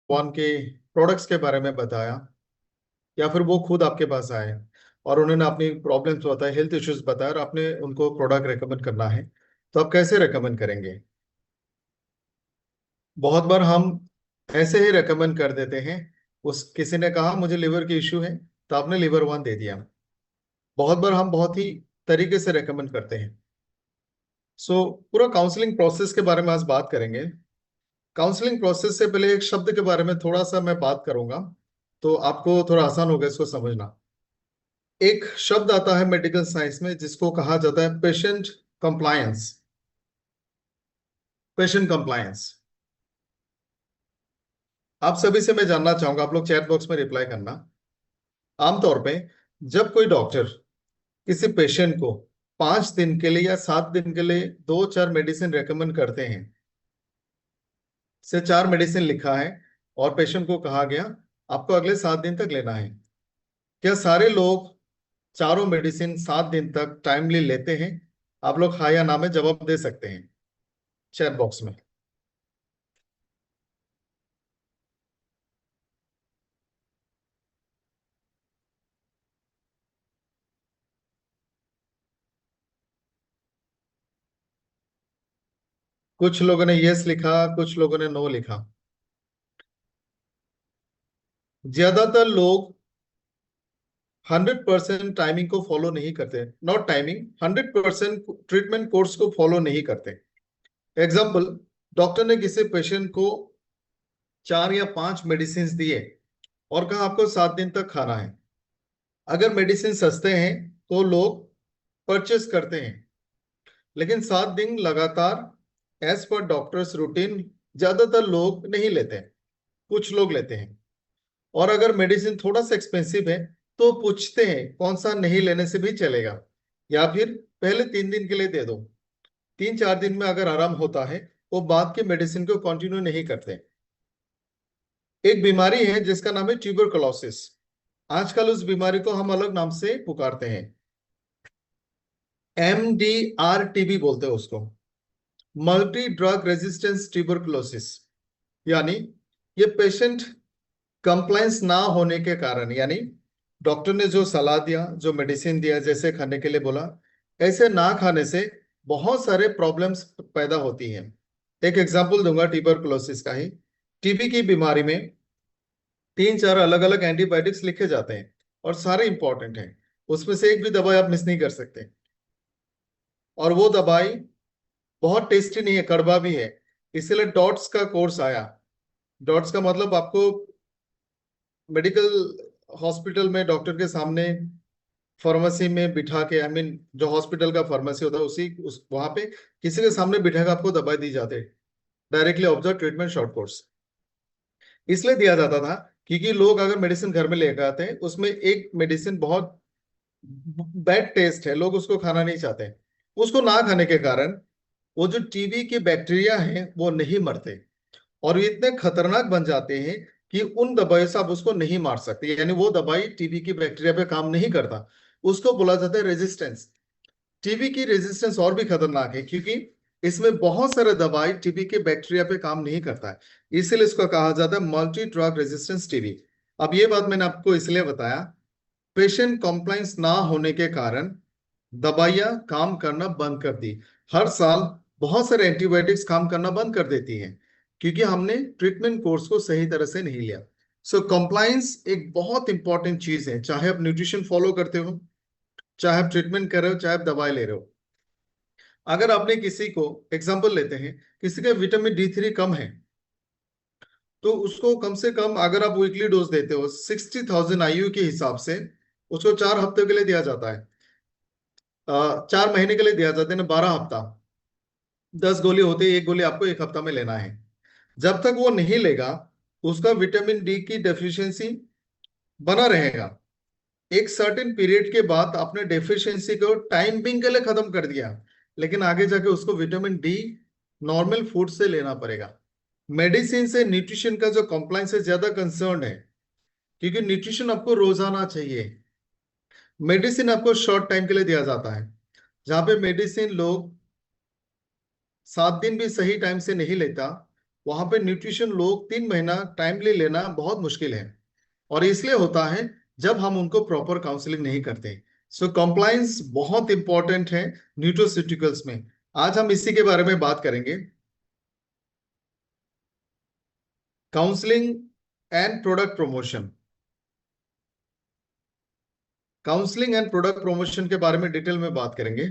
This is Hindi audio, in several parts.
वन के प्रोडक्ट्स के बारे में बताया, या फिर वो खुद आपके पास आए और उन्होंने अपनी प्रॉब्लम्स बताए, हेल्थ इश्यूज बताए, और आपने उनको प्रोडक्ट रेकमेंड करना है, तो आप कैसे रेकमेंड करेंगे? बहुत बार हम ऐसे ही रेकमेंड कर देते हैं। उस किसी ने कहा मुझे लिवर की इश्यू है, तो आपने लिवर वन दे दिया। बहुत बार हम बहुत ही तरीके से रेकमेंड करते हैं। पूरा काउंसलिंग प्रोसेस के बारे में आज बात करेंगे। काउंसलिंग प्रोसेस से पहले एक शब्द के बारे में थोड़ा सा मैं बात करूंगा, तो आपको थोड़ा आसान होगा इसको समझना। एक शब्द आता है मेडिकल साइंस में जिसको कहा जाता है पेशेंट कंप्लायंस। पेशेंट कंप्लायंस आप सभी से मैं जानना चाहूंगा, आप लोग चैट बॉक्स में रिप्लाई करना। आमतौर पे जब कोई डॉक्टर किसी पेशेंट को 5 दिन के लिए या 7 दिन के लिए 2-4 मेडिसिन रेकमेंड करते हैं, से 4 मेडिसिन लिखा है और पेशेंट को कहा गया आपको अगले 7 दिन तक लेना है, क्या सारे लोग चारों मेडिसिन 7 दिन तक टाइमली लेते हैं? आप लोग हाँ या ना में जवाब दे सकते हैं चैट बॉक्स में। कुछ लोगों ने यस लिखा, कुछ लोगों ने नो लिखा। ज्यादातर लोग 100% टाइमिंग को फॉलो नहीं करते, नॉट टाइमिंग, 100% ट्रीटमेंट कोर्स को फॉलो नहीं करते। एग्जाम्पल, डॉक्टर ने किसी पेशेंट को 4 या 5 मेडिसिन दिए और कहा आपको 7 दिन तक खाना है। अगर मेडिसिन सस्ते हैं तो लोग परचेस करते हैं, लेकिन 7 दिन लगातार एज पर डॉक्टर्स रूटीन ज्यादातर लोग नहीं लेते हैं, कुछ लोग लेते हैं। और अगर मेडिसिन थोड़ा सा एक्सपेंसिव है तो पूछते हैं कौन सा नहीं लेने से भी चलेगा, या फिर पहले 3 दिन के लिए दे दो, 3-4 दिन में अगर आराम होता है वो बाद के मेडिसिन को कंटिन्यू नहीं करते। एक बीमारी है जिसका नाम है ट्यूबरकुलोसिस। आजकल उस बीमारी को हम अलग नाम से पुकारते हैं, MDR-TB बोलते हैं उसको, मल्टी ड्रग रेजिस्टेंस ट्यूबरकुलोसिस। यानी ये पेशेंट कंप्लायंस ना होने के कारण, यानी डॉक्टर ने जो सलाह दिया, जो मेडिसिन दिया, जैसे खाने के लिए बोला, ऐसे ना खाने से बहुत सारे प्रॉब्लम्स पैदा होती हैं। एक एग्जांपल दूंगा ट्यूबरकुलोसिस का ही। टीबी की बीमारी में 3-4 अलग अलग एंटीबायोटिक्स लिखे जाते हैं और सारे इंपॉर्टेंट हैं, उसमें से एक भी दवाई आप मिस नहीं कर सकते। और वो दवाई बहुत टेस्टी नहीं है, कड़वा भी है। इसलिए डॉट्स का कोर्स आया। डॉट्स का मतलब आपको मेडिकल हॉस्पिटल में डॉक्टर के सामने फार्मेसी में बिठा के, आई मीन जो हॉस्पिटल का फार्मेसी होता है उसी उस वहां पे किसी के सामने बिठा के आपको दवाई दी जाती है। Directly observe treatment short course इसलिए दिया जाता था क्योंकि लोग अगर मेडिसिन घर में लेकर आते हैं उसमें एक मेडिसिन बहुत बैड टेस्ट है, लोग उसको खाना नहीं चाहते। उसको ना खाने के कारण वो जो टीबी के बैक्टीरिया हैं वो नहीं मरते, और ये इतने खतरनाक बन जाते हैं कि उन दवाइयों से आप उसको नहीं मार सकते, यानी वो दवाई टीबी की बैक्टीरिया पे काम नहीं करता। उसको बोला जाता है रेजिस्टेंस। टीबी की रेजिस्टेंस और भी खतरनाक है क्योंकि इसमें बहुत सारे दवाई टीबी के बैक्टीरिया पे काम नहीं करता है, इसीलिए इसको कहा जाता है मल्टी ड्रग रेजिस्टेंस टीबी। अब ये बात मैंने आपको इसलिए बताया, पेशेंट कॉम्प्लायंस ना होने के कारण दवाइयां काम करना बंद कर दी। हर साल बहुत सारे एंटीबायोटिक्स काम करना बंद कर देती हैं क्योंकि हमने ट्रीटमेंट कोर्स को सही तरह से नहीं लिया। कंप्लायंस एक बहुत इंपॉर्टेंट चीज है, चाहे आप न्यूट्रिशन फॉलो करते हो, चाहे आप ट्रीटमेंट कर रहे हो, चाहे आप दवाई ले रहे हो। अगर आपने किसी को, एग्जाम्पल लेते हैं, किसी का विटामिन D3 कम है, तो उसको कम से कम अगर आप वीकली डोज देते हो 60,000 IU के हिसाब से, उसको 4 हफ्ते के लिए दिया जाता है। 4 महीने के लिए दिया जाता है ना, 12 हफ्ता। 10 गोली होती है, एक गोली आपको एक हफ्ता में लेना है। जब तक वो नहीं लेगा उसका विटामिन D की डेफिशिएंसी बना रहेगा। एक सर्टेन पीरियड के बाद आपने डेफिशिएंसी को टाइम बिंग के लिए खत्म कर दिया, लेकिन आगे जाके उसको विटामिन D नॉर्मल फूड से लेना पड़ेगा। मेडिसिन से न्यूट्रिशन का जो कॉम्प्लायंस है ज्यादा कंसर्न है, क्योंकि न्यूट्रिशन आपको रोजाना चाहिए। मेडिसिन आपको शॉर्ट टाइम के लिए दिया जाता है। जहां पे मेडिसिन लोग 7 दिन भी सही टाइम से नहीं लेता, वहां पे न्यूट्रिशन लोग 3 महीना टाइमली लेना बहुत मुश्किल है, और इसलिए होता है जब हम उनको प्रॉपर काउंसलिंग नहीं करते। सो कंप्लायंस बहुत इंपॉर्टेंट है न्यूट्रोस्यूटिकल्स में। आज हम इसी के बारे में बात करेंगे, counselling and product promotion. Counselling and product promotion के बारे में डिटेल में बात करेंगे।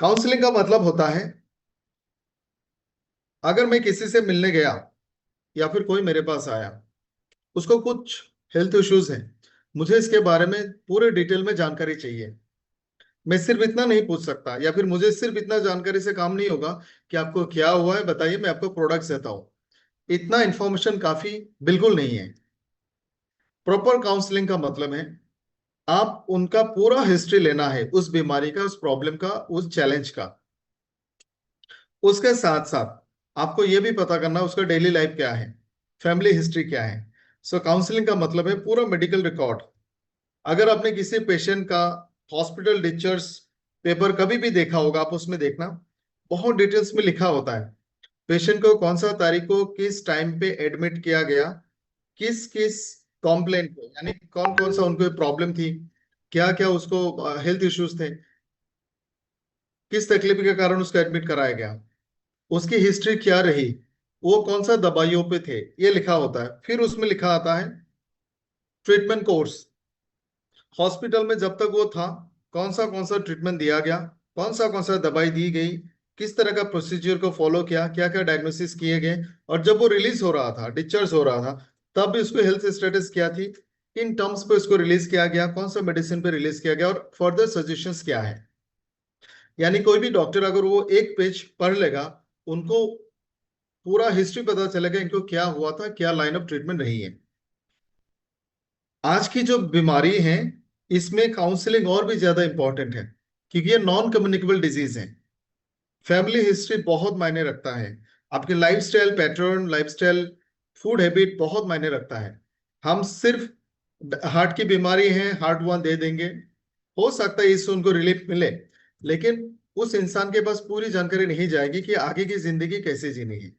काउंसलिंग का मतलब होता है, अगर मैं किसी से मिलने गया या फिर कोई मेरे पास आया, उसको कुछ हेल्थ इश्यूज हैं, मुझे इसके बारे में पूरे डिटेल में जानकारी चाहिए। मैं सिर्फ इतना नहीं पूछ सकता, या फिर मुझे सिर्फ इतना जानकारी से काम नहीं होगा कि आपको क्या हुआ है बताइए, मैं आपको प्रोडक्ट देता हूँ। इतना इंफॉर्मेशन काफी बिल्कुल नहीं है। प्रॉपर काउंसलिंग का मतलब है आप उनका पूरा हिस्ट्री लेना है, उस बीमारी का, उस प्रॉब्लम का, उस चैलेंज का। उसके साथ साथ आपको यह भी पता करना उसका डेली लाइफ क्या है, फैमिली हिस्ट्री क्या है। सो काउंसलिंग का मतलब है पूरा मेडिकल रिकॉर्ड। अगर आपने किसी पेशेंट का हॉस्पिटल डिस्चार्ज पेपर कभी भी देखा होगा, आप उसमें देखना बहुत डिटेल्स में लिखा होता है पेशेंट को कौन सा तारीख को किस टाइम पे एडमिट किया गया, किस किस कॉम्प्लेंट को, यानी कौन कौन सा उनको प्रॉब्लम थी, क्या क्या उसको हेल्थ इश्यूज थे, किस तकलीफ के कारण उसको एडमिट कराया गया, उसकी हिस्ट्री क्या रही, वो कौन सा दवाइयों पे थे, ये लिखा होता है। फिर उसमें लिखा आता है ट्रीटमेंट कोर्स, हॉस्पिटल में जब तक वो था कौन सा ट्रीटमेंट दिया गया, कौन सा दवाई दी गई, किस तरह का प्रोसीजर को फॉलो किया, क्या क्या डायग्नोसिस किए गए, और जब वो रिलीज हो रहा था, डिस्चार्ज हो रहा था, तब भी उसको हेल्थ स्टेटस क्या थी, किन टर्म्स पे उसको रिलीज किया गया, कौन सा मेडिसिन पे रिलीज किया गया, और फर्दर सजेशंस क्या है। यानी कोई भी डॉक्टर अगर वो एक पेज पढ़ लेगा, उनको पूरा हिस्ट्री पता चलेगा इनको क्या हुआ था, क्या लाइन ऑफ ट्रीटमेंट रही है। आज की जो बीमारी है, इसमें काउंसलिंग और भी ज्यादा इंपॉर्टेंट है, क्योंकि ये नॉन कम्युनिकेबल डिजीज है। फैमिली हिस्ट्री बहुत मायने रखता है, आपके lifestyle pattern, lifestyle, food habit बहुत मायने रखता है। हम सिर्फ हार्ट की बीमारी है हार्ट वन दे देंगे, हो सकता है इससे उनको रिलीफ मिले, लेकिन उस इंसान के पास पूरी जानकारी नहीं जाएगी कि आगे की जिंदगी कैसे जीनी है।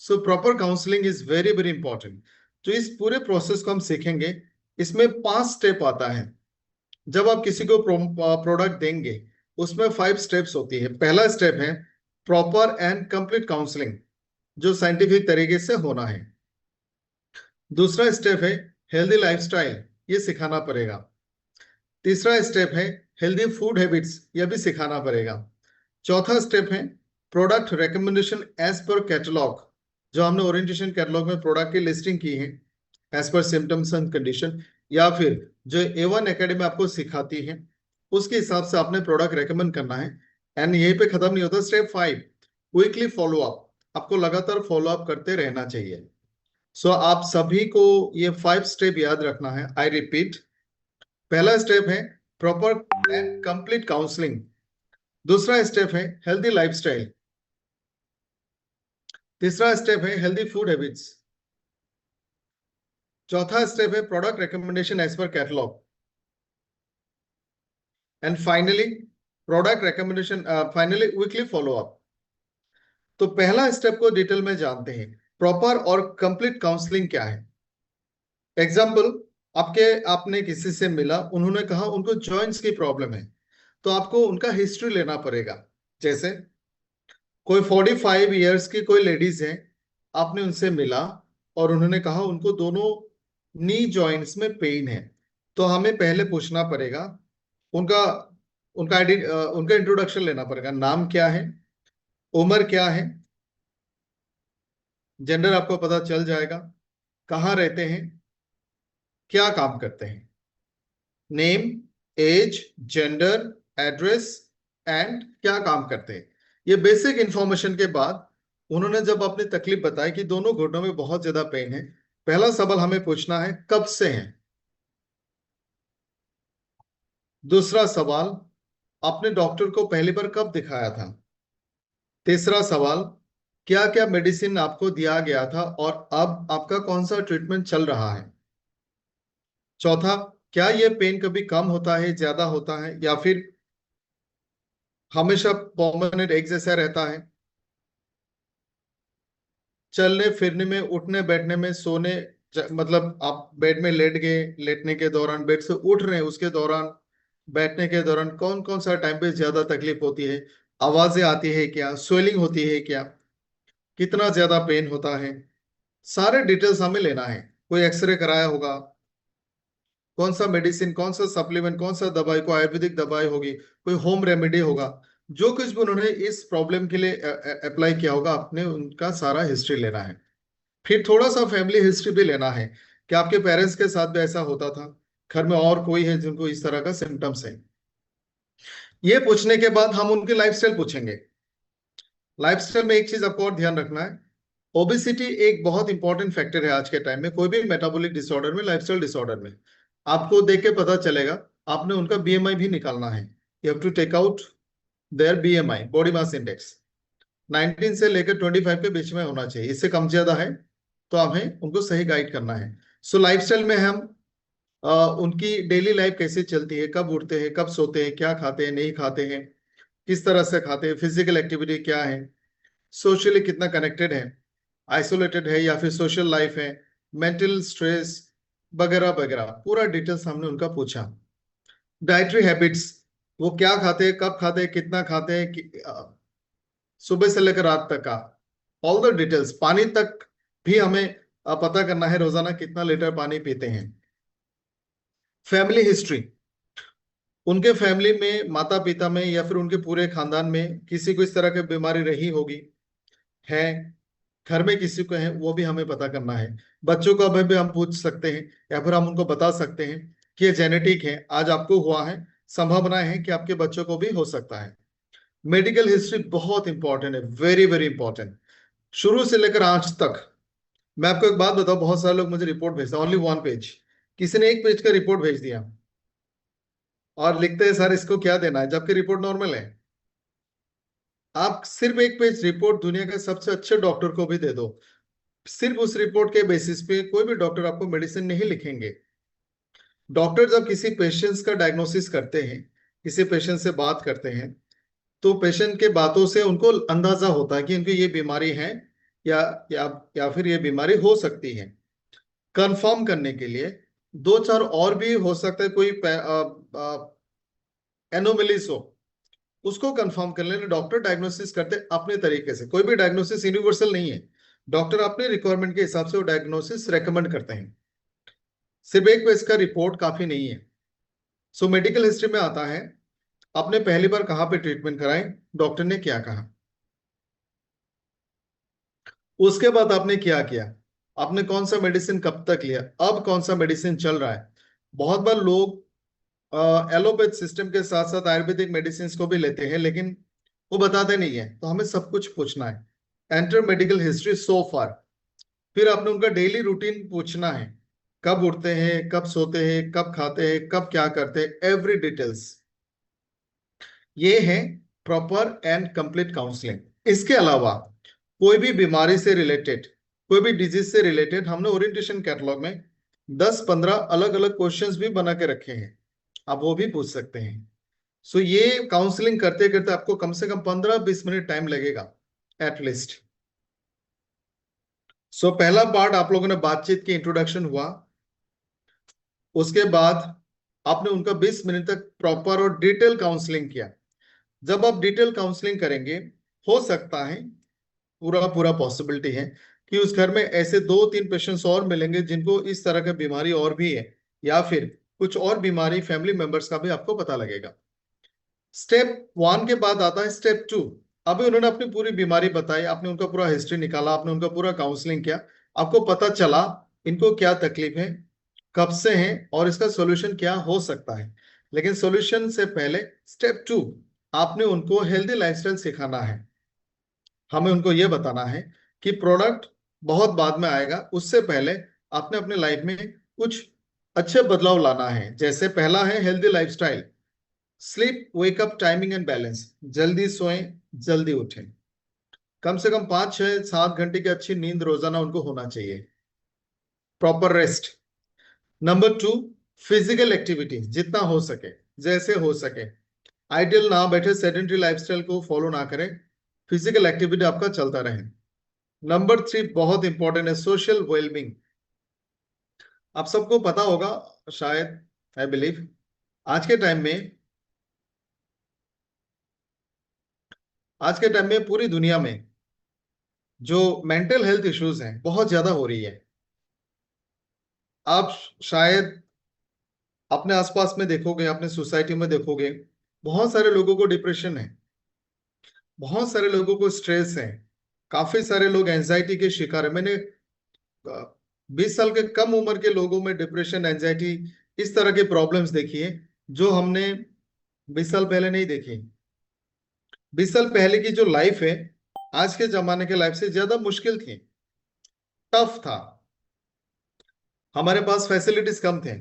So proper counselling is very very important. तो इस पूरे प्रोसेस को हम सीखेंगे। इसमें 5 स्टेप आता है। जब आप किसी को प्रोडक्ट देंगे, उसमें 5 स्टेप्स होती है। पहला स्टेप है प्रॉपर एंड कंप्लीट काउंसलिंग, जो साइंटिफिक तरीके से होना है। दूसरा स्टेप है हेल्दी लाइफस्टाइल, ये सिखाना पड़ेगा। तीसरा स्टेप है हेल्दी फूड हैबिट्स, यह भी सिखाना पड़ेगा। चौथा स्टेप है product recommendation as per catalogue, जो हमने ओरिएंटेशन कैटलॉग में प्रोडक्ट की लिस्टिंग की है as per symptoms and condition, या फिर जो A1 एकेडमी आपको सिखाती है उसके हिसाब से आपने प्रोडक्ट रेकमेंड करना है। एंड यहीं पे खत्म नहीं होता। स्टेप 5 वीकली फॉलो अप, आपको लगातार फॉलो अप करते रहना चाहिए। सो आप सभी को ये 5 स्टेप याद रखना है। आई रिपीट, पहला स्टेप है प्रॉपर एंड कंप्लीट काउंसलिंग। दूसरा स्टेप है हेल्दी लाइफस्टाइल। तीसरा स्टेप है हेल्दी फूड हैबिट्स। चौथा स्टेप है product recommendation as per catalogue. And finally product recommendation, finally weekly follow up. तो पहला स्टेप को डिटेल में जानते हैं, प्रॉपर और कंप्लीट काउंसलिंग क्या है। एग्जाम्पल, आपने किसी से मिला, उन्होंने कहा उनको जॉइंट्स की प्रॉब्लम है, तो आपको उनका हिस्ट्री लेना पड़ेगा। जैसे कोई 45 इयर्स की कोई लेडीज है, आपने उनसे मिला और उन्होंने कहा उनको दोनों नी जॉइंट्स में पेन है, तो हमें पहले पूछना पड़ेगा उनका उनका आईडी, उनका इंट्रोडक्शन लेना पड़ेगा। नाम क्या है, उम्र क्या है, जेंडर आपको पता चल जाएगा, कहाँ रहते हैं, क्या काम करते हैं, name, age, gender, address, and क्या काम करते हैं। ये बेसिक इंफॉर्मेशन के बाद उन्होंने जब अपनी तकलीफ बताई कि दोनों घुटनों में बहुत ज्यादा पेन है, पहला सवाल हमें पूछना है कब से है। दूसरा सवाल, आपने डॉक्टर को पहली बार कब दिखाया था। तीसरा सवाल, क्या क्या मेडिसिन आपको दिया गया था और अब आपका कौन सा ट्रीटमेंट चल रहा है। चौथा, क्या ये पेन कभी कम होता है, ज्यादा होता है, या फिर हमेशा परमानेंट एक जैसा रहता है। चलने फिरने में, उठने बैठने में, सोने, मतलब आप बेड में लेट गए, लेटने के दौरान, बेड से उठ रहे हैं उसके दौरान, बैठने के दौरान कौन कौन सा टाइम पे ज्यादा तकलीफ होती है, आवाजें आती है क्या, स्वेलिंग होती है क्या, कितना ज्यादा पेन होता है, सारे डिटेल्स हमें लेना है। कोई एक्सरे कराया होगा, कौन सा मेडिसिन, कौन सा सप्लीमेंट, कौन सा दवाई, को आयुर्वेदिक दवाई होगी, कोई होम रेमेडी होगा, जो कुछ भी उन्होंने इस प्रॉब्लम के लिए अप्लाई किया होगा, आपने उनका सारा हिस्ट्री लेना है। फिर थोड़ा सा फैमिली हिस्ट्री भी लेना है कि आपके पेरेंट्स के साथ भी ऐसा होता था, घर में और कोई है जिनको इस तरह का सिम्टम्स है। ये पूछने के बाद हम उनकी लाइफस्टाइल पूछेंगे। लाइफस्टाइल में एक चीज आपको और ध्यान रखना है, ओबेसिटी एक बहुत इंपॉर्टेंट फैक्टर है आज के टाइम में, कोई भी मेटाबॉलिक डिसऑर्डर में, लाइफस्टाइल डिसऑर्डर में। आपको देख के पता चलेगा, आपने उनका बीएमआई भी निकालना है। You have to take out their BMI, body mass index, 19 से लेकर 25 के बीच में होना चाहिए। इससे कम ज्यादा है तो हमें उनको सही गाइड करना है। सो लाइफस्टाइल में हम उनकी डेली लाइफ कैसे चलती है, कब उठते हैं, कब सोते हैं, क्या खाते हैं, नहीं खाते हैं, किस तरह से खाते हैं, फिजिकल एक्टिविटी क्या है, सोशली कितना कनेक्टेड है, आइसोलेटेड है या फिर सोशल लाइफ है, मेंटल स्ट्रेस वगैरह वगैरह, पूरा डिटेल्स हमने उनका पूछा। डाइटरी हैबिट्स, वो क्या खाते हैं, कब खाते हैं, कितना खाते हैं, सुबह से लेकर रात तक का ऑल द डिटेल्स। पानी तक भी हमें पता करना है, रोजाना कितना लीटर पानी पीते हैं। फैमिली हिस्ट्री, उनके फैमिली में, माता पिता में या फिर उनके पूरे खानदान में किसी को इस तरह की बीमारी रही होगी, है, घर में किसी को है, वो भी हमें पता करना है। बच्चों का भी हम पूछ सकते हैं या फिर हम उनको बता सकते हैं कि ये जेनेटिक है, आज आपको हुआ है, संभावना है कि आपके बच्चों को भी हो सकता है। मेडिकल हिस्ट्री बहुत इंपॉर्टेंट है, वेरी वेरी इंपॉर्टेंट, शुरू से लेकर आज तक। मैं आपको एक बात बताऊं, बहुत सारे लोग मुझे रिपोर्ट भेजते हैं, ओनली 1 पेज, किसी ने 1 पेज का रिपोर्ट भेज दिया और लिखते हैं सर इसको क्या देना है, जबकि रिपोर्ट नॉर्मल है। आप सिर्फ 1 पेज रिपोर्ट दुनिया के सबसे अच्छे डॉक्टर को भी दे दो, सिर्फ उस रिपोर्ट के बेसिस पे कोई भी डॉक्टर आपको मेडिसिन नहीं लिखेंगे। डॉक्टर जब किसी पेशेंट्स का डायग्नोसिस करते हैं, किसी पेशेंट से बात करते हैं, तो पेशेंट के बातों से उनको अंदाजा होता है कि इनको ये बीमारी है या या फिर ये बीमारी हो सकती है। कंफर्म करने के लिए दो चार और भी हो सकता है, कोई एनोमलीज हो, उसको कंफर्म कर लेना। डॉक्टर डायग्नोसिस करते अपने तरीके से, कोई भी डायग्नोसिस यूनिवर्सल नहीं है, डॉक्टर अपने रिक्वायरमेंट के हिसाब से वो डायग्नोसिस रेकमेंड करते हैं। सिर्फ 1 पेज का रिपोर्ट काफी नहीं है। सो मेडिकल हिस्ट्री में आता है, आपने पहली बार कहाँ पे ट्रीटमेंट कराई, डॉक्टर ने क्या कहा, उसके बाद आपने क्या किया, आपने कौन सा मेडिसिन कब तक लिया, अब कौन सा मेडिसिन चल रहा है। बहुत बार लोग एलोपैथ सिस्टम के साथ साथ आयुर्वेदिक मेडिसिन को भी लेते हैं, लेकिन वो बताते नहीं है, तो हमें सब कुछ पूछना है। एंटर मेडिकल हिस्ट्री सो फार। फिर आपने उनका डेली रूटीन पूछना है, कब उठते हैं, कब सोते हैं, कब खाते हैं, कब क्या करते हैं, एवरी डिटेल्स। ये है प्रॉपर एंड कंप्लीट काउंसलिंग। इसके अलावा कोई भी बीमारी से रिलेटेड, कोई भी डिजीज से रिलेटेड, हमने ओरिएंटेशन कैटलॉग में 10-15 अलग अलग क्वेश्चंस भी बना के रखे हैं, आप वो भी पूछ सकते हैं। सो ये काउंसलिंग करते करते आपको कम से कम 15-20 मिनट टाइम लगेगा एटलीस्ट। सो पहला पार्ट आप लोगों ने बातचीत की, इंट्रोडक्शन हुआ, उसके बाद आपने उनका 20 मिनट तक प्रॉपर और डिटेल काउंसलिंग किया। जब आप डिटेल काउंसलिंग करेंगे, हो सकता है, पूरा पूरा पॉसिबिलिटी है कि उस घर में ऐसे 2-3 पेशेंट्स और मिलेंगे जिनको इस तरह की बीमारी और भी है, या फिर कुछ और बीमारी फैमिली मेंबर्स का भी आपको पता लगेगा। स्टेप 1 के बाद आता है स्टेप 2। अभी उन्होंने अपनी पूरी बीमारी बताई, आपने उनका पूरा हिस्ट्री निकाला, आपने उनका पूरा काउंसलिंग किया, आपको पता चला इनको क्या तकलीफ है, कब से है और इसका सॉल्यूशन क्या हो सकता है। लेकिन सॉल्यूशन से पहले स्टेप 2, आपने उनको हेल्दी लाइफस्टाइल सिखाना है। हमें उनको यह बताना है कि प्रोडक्ट बहुत बाद में आएगा, उससे पहले आपने अपने लाइफ में कुछ अच्छे बदलाव लाना है। जैसे पहला है healthy lifestyle, sleep wake up timing and balance, जल्दी सोएं, जल्दी उठें, कम से कम 5-6-7 घंटे की अच्छी नींद रोजाना उनको होना चाहिए, proper rest. Number 2, physical activity जितना हो सके, जैसे हो सके, आइडियल ना बैठे सेडेंटरी लाइफस्टाइल को फॉलो ना करें, फिजिकल एक्टिविटी आपका चलता रहे। नंबर 3 बहुत इंपॉर्टेंट है, सोशल वेलबींग। आप सबको पता होगा शायद, आई बिलीव, आज के टाइम में आज के टाइम में पूरी दुनिया में जो मेंटल हेल्थ इश्यूज हैं बहुत ज्यादा हो रही है। आप शायद अपने आसपास में देखोगे, अपने सोसाइटी में देखोगे, बहुत सारे लोगों को डिप्रेशन है, बहुत सारे लोगों को स्ट्रेस है, काफी सारे लोग एंजाइटी के शिकार है। मैंने 20 साल के कम उम्र के लोगों में डिप्रेशन, एंजाइटी, इस तरह के प्रॉब्लम्स देखी है जो हमने 20 साल पहले नहीं देखी। 20 साल पहले की जो लाइफ है आज के जमाने के लाइफ से ज्यादा मुश्किल थी, टफ था। हमारे पास फैसिलिटीज कम थे,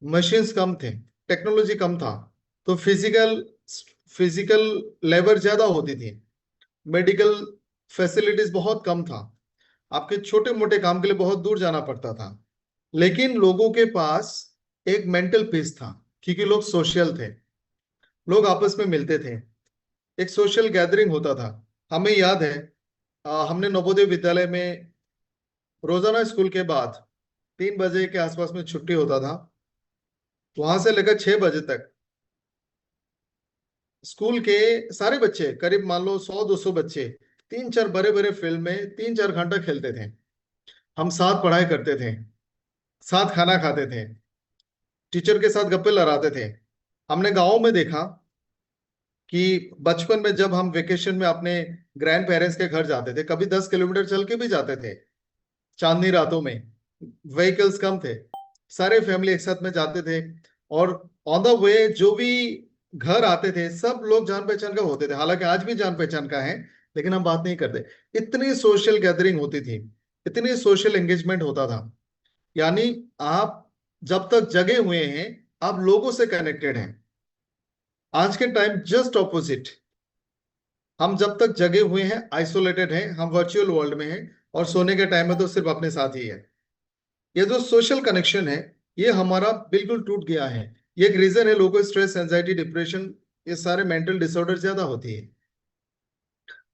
मशीन्स कम थे, टेक्नोलॉजी कम था, तो फिजिकल फिजिकल लेबर ज्यादा होती थी, मेडिकल फैसिलिटीज बहुत कम था, आपके छोटे मोटे काम के लिए बहुत दूर जाना पड़ता था। लेकिन लोगों के पास एक मेंटल पीस था, क्योंकि लोग सोशल थे, लोग आपस में मिलते थे, एक सोशल गैदरिंग होता था। हमें याद है, हमने नवोदय विद्यालय में रोजाना स्कूल के बाद 3 बजे के आसपास में छुट्टी होता था, वहां से लेकर 6 बजे तक स्कूल के सारे बच्चे, करीब मान लो 100-200 बच्चे, 3-4 बड़े बड़े फील्ड में 3-4 घंटा खेलते थे। हम साथ पढ़ाई करते थे, साथ खाना खाते थे, टीचर के साथ गप्पे लड़ाते थे। हमने गाँव में देखा कि बचपन में जब हम वेकेशन में अपने ग्रैंड पेरेंट्स के घर जाते थे, कभी 10 किलोमीटर चल के भी जाते थे चांदनी रातों में, व्हीकल्स कम थे, सारे फैमिली एक साथ में जाते थे, और ऑन द वे जो भी घर आते थे सब लोग जान पहचान का होते थे। हालांकि आज भी जान पहचान का है, लेकिन हम बात नहीं करते। इतनी सोशल गैदरिंग होती थी, इतनी सोशल एंगेजमेंट होता था। यानी आप जब तक जगे हुए हैं, आप लोगों से कनेक्टेड हैं। आज के टाइम जस्ट ऑपोजिट, हम जब तक जगे हुए हैं आइसोलेटेड हैं, हम वर्चुअल वर्ल्ड में हैं, और सोने के टाइम में तो सिर्फ अपने साथ ही है। ये जो सोशल कनेक्शन है ये हमारा बिल्कुल टूट गया है। ये एक रीजन है लोगों को स्ट्रेस, एंजाइटी, डिप्रेशन, ये सारे मेंटल डिसऑर्डर ज्यादा होती है।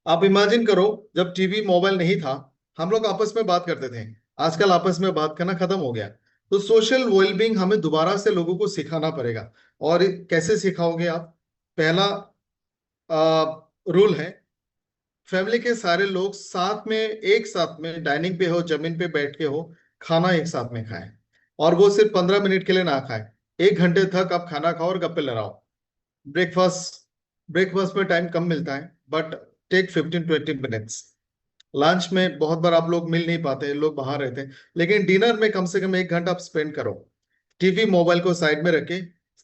आप इमेजिन करो, जब टीवी मोबाइल नहीं था, हम लोग आपस में बात करते थे, आजकल आपस में बात करना खत्म हो गया। तो सोशल वेलबींग हमें दोबारा से लोगों को सिखाना पड़ेगा। और कैसे सिखाओगे आप? पहला रूल है, फैमिली के सारे लोग साथ में, एक साथ में डाइनिंग पे हो, जमीन पे बैठ के हो, खाना एक साथ में खाएं। और वो सिर्फ 15 मिनट के लिए ना खाएं, 1 घंटे तक आप खाना खाओ और गप्पे लड़ाओ। ब्रेकफास्ट ब्रेकफास्ट में टाइम कम मिलता है, बट टेक 15-20 मिनट्स। लंच में बहुत बार आप लोग मिल नहीं पाते, लोग बाहर रहते हैं, लेकिन डिनर में कम से कम 1 घंटा आप स्पेंड करो। टीवी मोबाइल को साइड में रखे,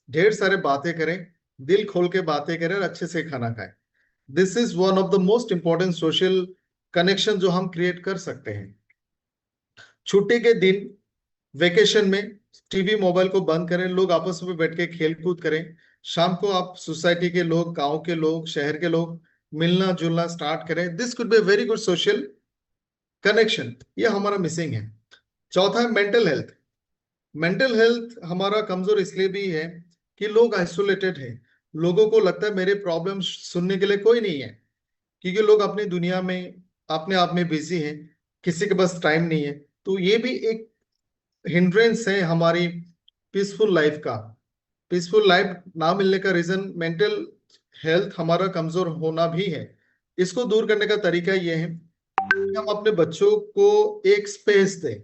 ढेर सारे बातें करें, दिल खोल के बातें करें और अच्छे से खाना खाएं। This is one of the most important social connection जो हम क्रिएट कर सकते हैं। छुट्टी के दिन, वेकेशन में, टीवी मोबाइल को बंद करें, लोग आपस में बैठ के खेल कूद करें। शाम को आप सोसाइटी के लोग, गांव के लोग, शहर के लोग मिलना जुलना स्टार्ट करें। This could be very good social connection, ये हमारा मिसिंग है। चौथा है मेंटल हेल्थ। मेंटल हेल्थ हमारा कमजोर इसलिए भी है कि लोग आइसोलेटेड हैं, लोगों को लगता है मेरे प्रॉब्लम सुनने के लिए कोई नहीं है, क्योंकि लोग अपनी दुनिया में अपने आप में बिजी हैं, किसी के पास टाइम नहीं है। तो ये भी एक हिंड्रेंस है हमारी पीसफुल लाइफ का। पीसफुल लाइफ ना मिलने का रीजन मेंटल हेल्थ हमारा कमजोर होना भी है। इसको दूर करने का तरीका ये है कि हम अपने बच्चों को एक स्पेस दें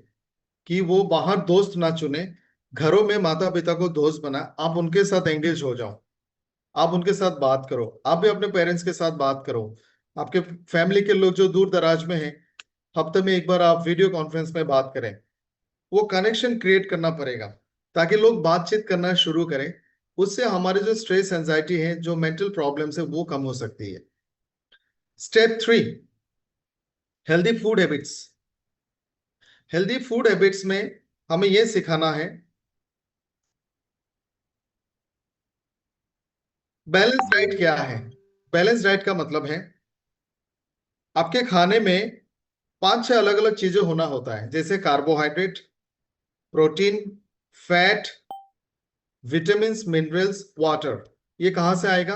कि वो बाहर दोस्त ना चुने, घरों में माता पिता को दोस्त बना, आप उनके साथ एंगेज हो जाओ, आप उनके साथ बात करो, आप भी अपने पेरेंट्स के साथ बात करो। आपके फैमिली के लोग जो दूर दराज में हैं, हफ्ते में एक बार आप वीडियो कॉन्फ्रेंस में बात करें। वो कनेक्शन क्रिएट करना पड़ेगा ताकि लोग बातचीत करना शुरू करें। उससे हमारे जो स्ट्रेस, एंजाइटी है, जो मेंटल प्रॉब्लम्स है, वो कम हो सकती है। Step 3, healthy food habits. Healthy food habits में हमें यह सिखाना है, बैलेंस डाइट क्या है। बैलेंस डाइट का मतलब है आपके खाने में 5-6 अलग अलग चीजें होना होता है, जैसे carbohydrate, protein, fat, vitamin, minerals, water. ये कहाँ से आएगा?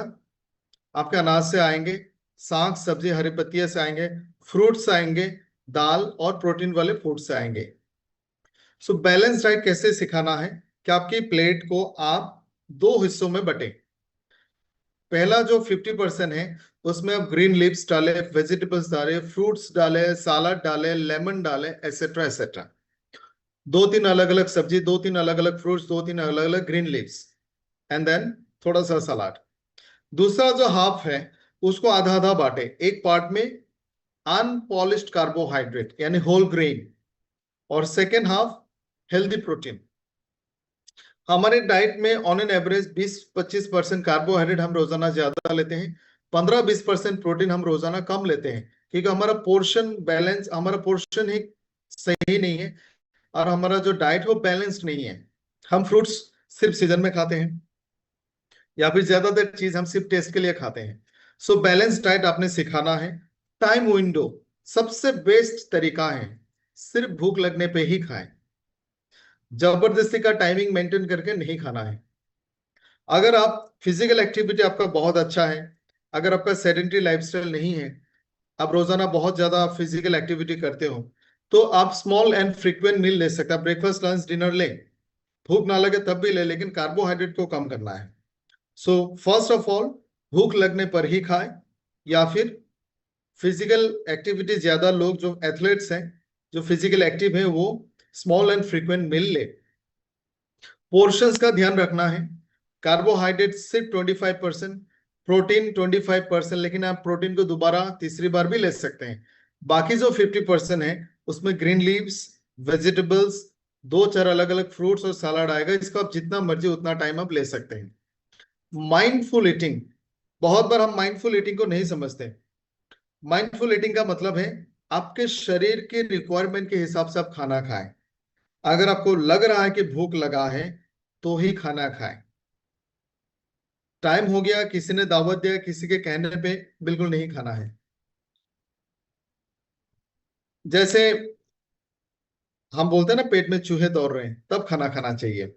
आपके अनाज से आएंगे, साग सब्जी हरी पत्तियां से आएंगे, फ्रूट्स आएंगे, दाल और प्रोटीन वाले फूड्स आएंगे। सो बैलेंस डाइट कैसे सिखाना है कि आपकी प्लेट को आप दो हिस्सों में बटे। पहला जो 50% है उसमें आप ग्रीन लीव्स डाले, वेजिटेबल्स डाले, फ्रूट्स डाले, सलाद डाले, लेमन डाले, एसेट्रा एसेट्रा। दो तीन अलग अलग सब्जी, दो तीन अलग अलग फ्रूट्स, दो तीन अलग अलग ग्रीन लीव्स, एंड देन थोड़ा सा सलाद। दूसरा जो हाफ है उसको आधा आधा बांटे। एक पार्ट में अनपॉलिश्ड कार्बोहाइड्रेट यानी होल ग्रेन, और सेकेंड हाफ हेल्दी प्रोटीन। हमारे डाइट में ऑन एन एवरेज 20-25% कार्बोहाइड्रेट हम रोजाना ज्यादा लेते हैं, 15-20% प्रोटीन हम रोजाना कम लेते हैं, क्योंकि हमारा पोर्शन बैलेंस, हमारा पोर्शन ही सही नहीं है और हमारा जो डाइट वो बैलेंस्ड नहीं है। हम फ्रूट्स सिर्फ सीजन में खाते हैं या फिर ज्यादातर चीज हम सिर्फ टेस्ट के लिए खाते हैं। सो बैलेंस डाइट आपने सिखाना है। टाइम विंडो सबसे बेस्ट तरीका है, सिर्फ भूख लगने पे ही खाएं, जबरदस्ती का टाइमिंग मेंटेन करके नहीं खाना है। अगर आप फिजिकल एक्टिविटी आपका बहुत अच्छा है, अगर आपका सेडेंटरी लाइफस्टाइल नहीं है, आप रोजाना बहुत ज्यादा फिजिकल एक्टिविटी करते हो, तो आप स्मॉल एंड फ्रीक्वेंट मील ले सकते हैं। ब्रेकफास्ट लंच डिनर ले, भूख ना लगे तब भी ले, लेकिन कार्बोहाइड्रेट को कम करना है। सो फर्स्ट ऑफ ऑल भूख लगने पर ही खाएं, या फिर फिजिकल एक्टिविटी ज्यादा लोग जो एथलीट्स हैं, जो फिजिकल एक्टिव है, वो स्मॉल एंड फ्रीक्वेंट मील ले। पोर्शंस का ध्यान रखना है। कार्बोहाइड्रेट सिर्फ 25%, प्रोटीन 25%, लेकिन आप प्रोटीन को दोबारा तीसरी बार भी ले सकते हैं। बाकी जो 50% है उसमें ग्रीन लीव्स, वेजिटेबल्स, दो चार अलग अलग फ्रूट्स और सलाद आएगा। इसको आप जितना मर्जी उतना टाइम आप ले सकते हैं। माइंडफुल ईटिंग, बहुत बार हम माइंडफुल ईटिंग को नहीं समझते। माइंडफुल ईटिंग का मतलब है आपके शरीर के रिक्वायरमेंट के हिसाब से आप खाना खाएं। अगर आपको लग रहा है कि भूख लगा है तो ही खाना खाएं। टाइम हो गया, किसी ने दावत दिया, किसी के कहने पे बिल्कुल नहीं खाना है। जैसे हम बोलते हैं ना, पेट में चूहे दौड़ रहे हैं, तब खाना खाना चाहिए।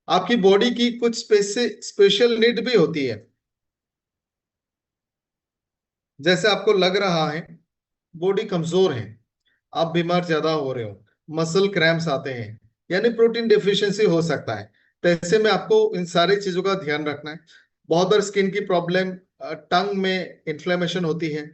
आपकी बॉडी की कुछ स्पेशल नीड भी होती है। जैसे आपको लग रहा है बॉडी कमजोर है, आप बीमार ज्यादा हो रहे हो, मसल क्रैम्प्स आते हैं, यानी प्रोटीन डेफिशिएंसी हो सकता है। तो ऐसे में आपको इन सारी चीजों का ध्यान रखना है। बहुत बार स्किन की प्रॉब्लम, टंग में इन्फ्लेमेशन होती है,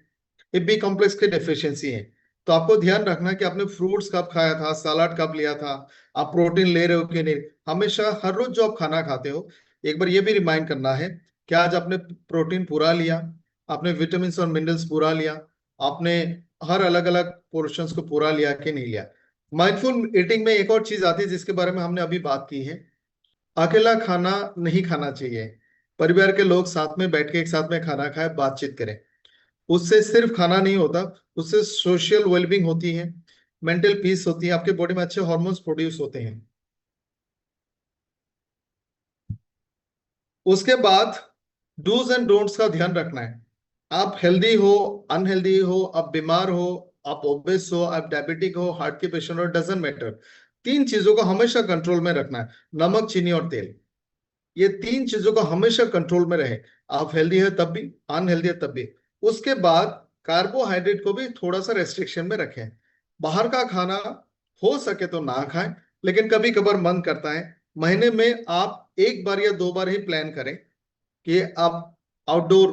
ये बी कॉम्प्लेक्स की डेफिशिएंसी है। तो आपको ध्यान रखना कि आपने फ्रूट्स कब खाया था, सलाद कब लिया था, आप प्रोटीन ले रहे हो कि नहीं। हमेशा हर रोज जो आप खाना खाते हो, एक बार ये भी रिमाइंड करना है कि आज आपने प्रोटीन पूरा लिया, आपने विटामिन और मिनरल्स पूरा लिया, आपने हर अलग अलग पोर्शंस को पूरा लिया कि नहीं लिया। माइंडफुल ईटिंग में एक और चीज आती है जिसके बारे में हमने अभी बात की है। अकेला खाना नहीं खाना चाहिए। परिवार के लोग साथ में बैठ के एक साथ में खाना खाए, बातचीत करें। उससे सिर्फ खाना नहीं होता, उससे सोशल वेलबींग होती है, मेंटल पीस होती है, आपके बॉडी में अच्छे हॉर्मोन्स प्रोड्यूस होते हैं। उसके बाद डूज एंड डोंट्स का ध्यान रखना है। आप हेल्दी हो, अनहेल्दी हो, आप बीमार हो, आप ओबेस हो, आप डायबिटिक हो, हार्ट के पेशेंट हो, डजंट मैटर, तीन चीजों को हमेशा कंट्रोल में रखना है। नमक, चीनी और तेल, ये तीन चीजों को हमेशा कंट्रोल में रहे। आप हेल्दी है तब भी, अनहेल्दी है तब भी। उसके बाद कार्बोहाइड्रेट को भी थोड़ा सा रेस्ट्रिक्शन में रखें। बाहर का खाना हो सके तो ना खाएं, लेकिन कभी कभार मन करता है। महीने में आप एक बार या दो बार ही प्लान करें कि आप आउटडोर